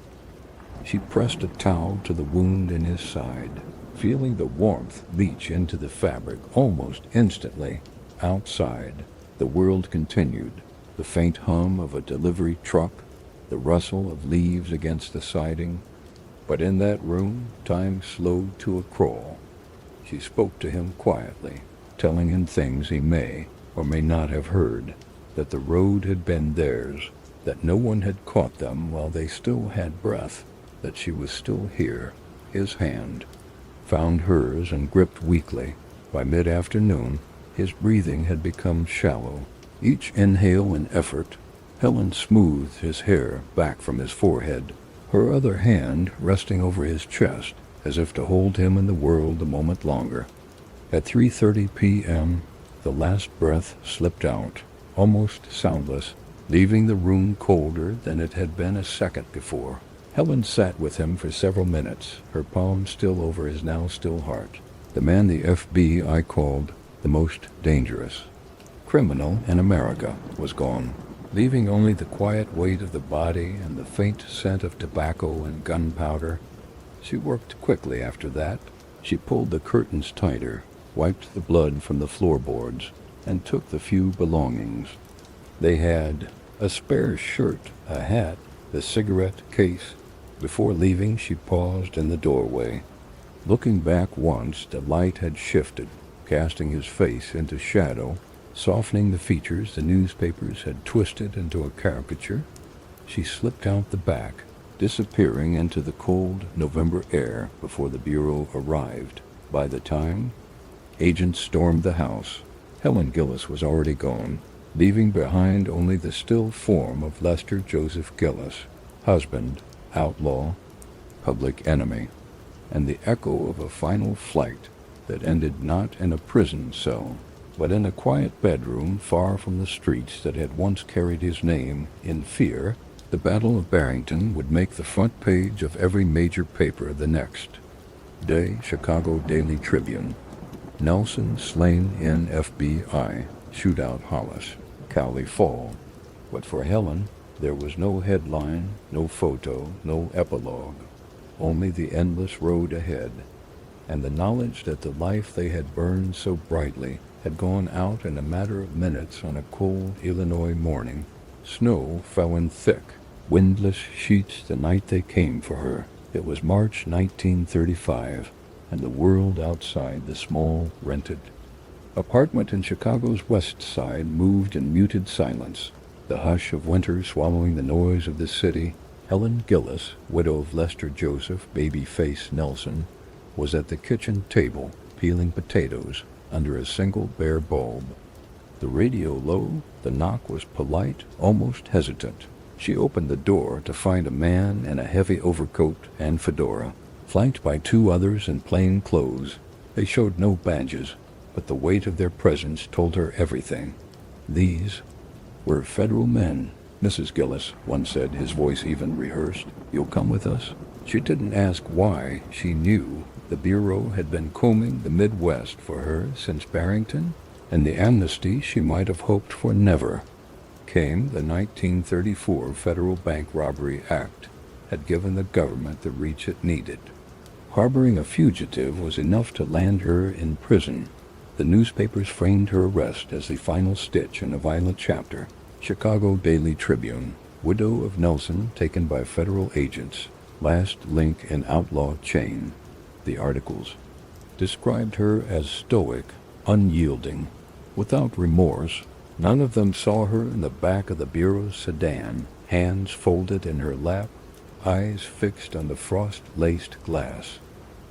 She pressed a towel to the wound in his side, feeling the warmth leach into the fabric almost instantly. Outside, the world continued. The faint hum of a delivery truck, the rustle of leaves against the siding. But in that room, time slowed to a crawl. She spoke to him quietly, telling him things he may or may not have heard, that the road had been theirs, that no one had caught them while they still had breath, that she was still here. His hand found hers and gripped weakly. By mid-afternoon, his breathing had become shallow. Each inhale an effort. Helen smoothed his hair back from his forehead, her other hand resting over his chest, as if to hold him in the world a moment longer. At 3:30 p.m., the last breath slipped out, almost soundless, leaving the room colder than it had been a second before. Helen sat with him for several minutes, her palm still over his now still heart. The man the FBI called the most dangerous criminal in America was gone, leaving only the quiet weight of the body and the faint scent of tobacco and gunpowder. She worked quickly after that. She pulled the curtains tighter, wiped the blood from the floorboards, and took the few belongings. They had a spare shirt, a hat, the cigarette case. Before leaving, she paused in the doorway. Looking back once, the light had shifted, casting his face into shadow, softening the features the newspapers had twisted into a caricature. She slipped out the back, disappearing into the cold November air before the bureau arrived. By the time agents stormed the house, Helen Gillis was already gone, leaving behind only the still form of Lester Joseph Gillis, husband, outlaw, public enemy, and the echo of a final flight that ended not in a prison cell, but in a quiet bedroom far from the streets that had once carried his name in fear. The Battle of Barrington would make the front page of every major paper the next day. Chicago Daily Tribune. Nelson slain in FBI shootout Hollis, Cowley Fall. But for Helen, there was no headline, no photo, no epilogue, only the endless road ahead, and the knowledge that the life they had burned so brightly had gone out in a matter of minutes on a cold Illinois morning. Snow fell in thick, windless sheets the night they came for her. It was March 1935, and the world outside the small, rented apartment in Chicago's West Side moved in muted silence, the hush of winter swallowing the noise of the city. Helen Gillis, widow of Lester Joseph Babyface Nelson, was at the kitchen table peeling potatoes under a single bare bulb. The radio low, the knock was polite, almost hesitant. She opened the door to find a man in a heavy overcoat and fedora, flanked by two others in plain clothes. They showed no badges, but the weight of their presence told her everything. These were federal men. "Mrs. Gillis," one said, his voice even rehearsed, "you'll come with us?" She didn't ask why. She knew the Bureau had been combing the Midwest for her since Barrington, and the amnesty she might have hoped for never came. The 1934 Federal Bank Robbery Act had given the government the reach it needed. Harboring a fugitive was enough to land her in prison. The newspapers framed her arrest as the final stitch in a violent chapter. Chicago Daily Tribune. Widow of Nelson taken by federal agents. Last link in outlaw chain. The articles described her as stoic, unyielding, without remorse. None of them saw her in the back of the Bureau's sedan, hands folded in her lap, eyes fixed on the frost-laced glass,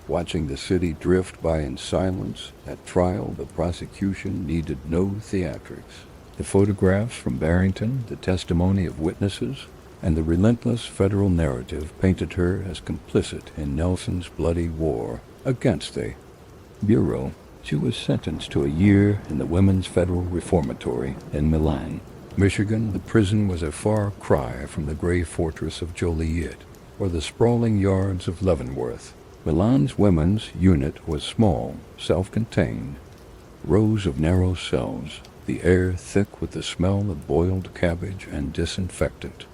watching the city drift by in silence. At trial, the prosecution needed no theatrics. The photographs from Barrington, the testimony of witnesses, and the relentless federal narrative painted her as complicit in Nelson's bloody war against the Bureau. She was sentenced to a year in the Women's Federal Reformatory in Milan, Michigan. The prison was a far cry from the gray fortress of Joliet or the sprawling yards of Leavenworth. Milan's women's unit was small, self-contained, rows of narrow cells, the air thick with the smell of boiled cabbage and disinfectant.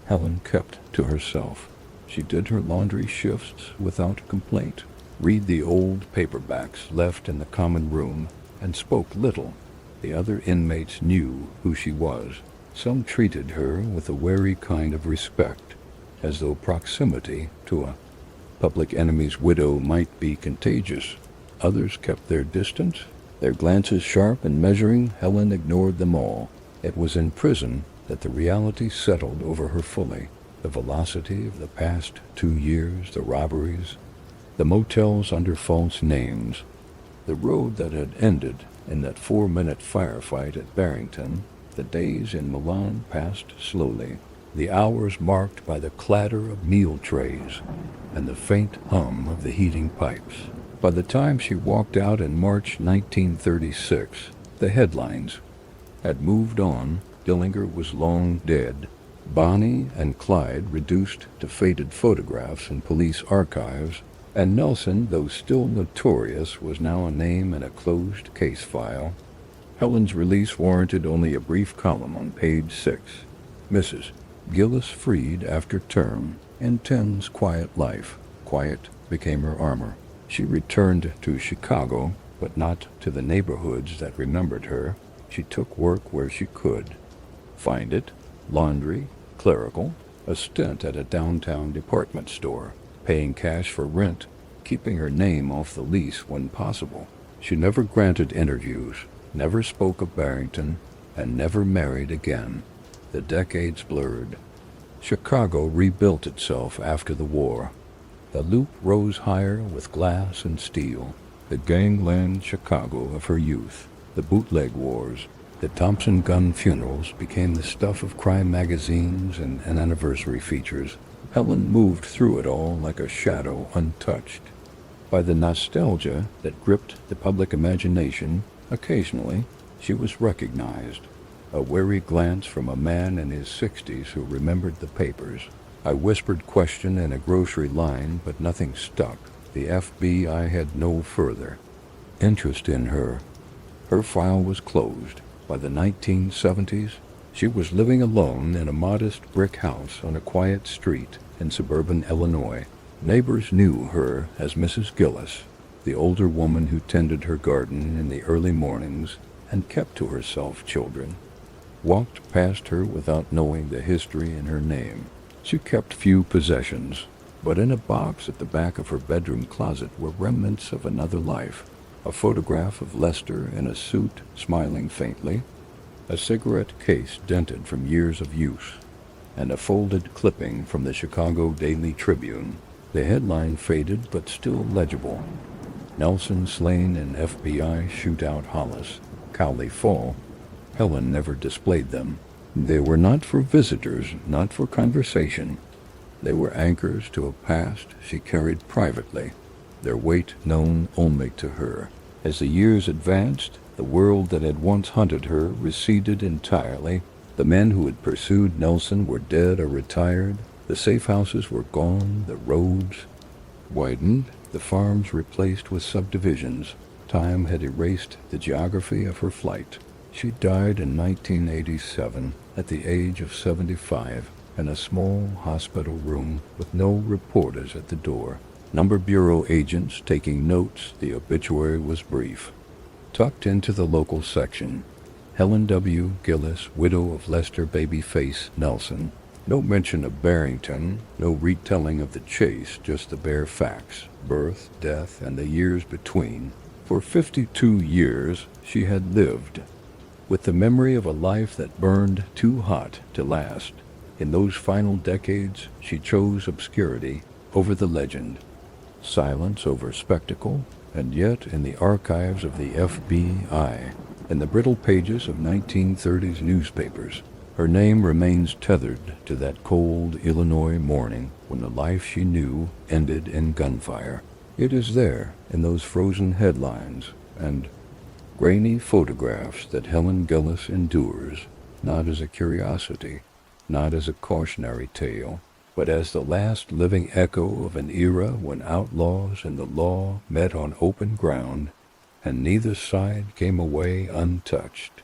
Helen kept to herself. She did her laundry shifts without complaint, read the old paperbacks left in the common room, and spoke little. The other inmates knew who she was. Some treated her with a wary kind of respect, as though proximity to a public enemy's widow might be contagious. Others kept their distance, their glances sharp and measuring. Helen ignored them all. It was in prison that the reality settled over her fully. The velocity of the past 2 years, the robberies, the motels under false names, the road that had ended in that 4-minute firefight at Barrington. The days in Milan passed slowly, the hours marked by the clatter of meal trays and the faint hum of the heating pipes. By the time she walked out in March 1936, the headlines had moved on. Dillinger was long dead. Bonnie and Clyde reduced to faded photographs in police archives, and Nelson, though still notorious, was now a name in a closed case file. Helen's release warranted only a brief column on page 6. Mrs. Gillis freed after term, intends quiet life. Quiet became her armor. She returned to Chicago, but not to the neighborhoods that remembered her. She took work where she could find it: laundry, clerical, a stint at a downtown department store, paying cash for rent, keeping her name off the lease when possible. She never granted interviews, never spoke of Barrington, and never married again. The decades blurred. Chicago rebuilt itself after the war. The Loop rose higher with glass and steel, the gangland Chicago of her youth. The bootleg wars, the Thompson gun funerals became the stuff of crime magazines and anniversary features. Helen moved through it all like a shadow untouched by the nostalgia that gripped the public imagination. Occasionally, she was recognized. A wary glance from a man in his 60s who remembered the papers. A whispered question in a grocery line, but nothing stuck. The FBI had no further interest in her. Her file was closed. By the 1970s, she was living alone in a modest brick house on a quiet street in suburban Illinois. Neighbors knew her as Mrs. Gillis, the older woman who tended her garden in the early mornings and kept to herself children. Walked past her without knowing the history in her name. She kept few possessions, but in a box at the back of her bedroom closet were remnants of another life. A photograph of Lester in a suit, smiling faintly, a cigarette case dented from years of use, and a folded clipping from the Chicago Daily Tribune. The headline faded but still legible: Nelson slain in FBI shootout Hollis, Cowley Fall. Helen never displayed them. They were not for visitors, not for conversation. They were anchors to a past she carried privately, their weight known only to her. As the years advanced, the world that had once hunted her receded entirely. The men who had pursued Nelson were dead or retired. The safe houses were gone, the roads widened, the farms replaced with subdivisions. Time had erased the geography of her flight. She died in 1987 at the age of 75 in a small hospital room with no reporters at the door. Number Bureau agents taking notes. The obituary was brief. Tucked into the local section: Helen W. Gillis, widow of Lester Babyface Nelson. No mention of Barrington, no retelling of the chase, just the bare facts: birth, death, and the years between. For 52 years she had lived, with the memory of a life that burned too hot to last. In those final decades, she chose obscurity over the legend, silence over spectacle, and yet in the archives of the FBI, in the brittle pages of 1930s newspapers, her name remains tethered to that cold Illinois morning when the life she knew ended in gunfire. It is there, in those frozen headlines and grainy photographs, that Helen Gillis endures, not as a curiosity, not as a cautionary tale, but as the last living echo of an era when outlaws and the law met on open ground, and neither side came away untouched.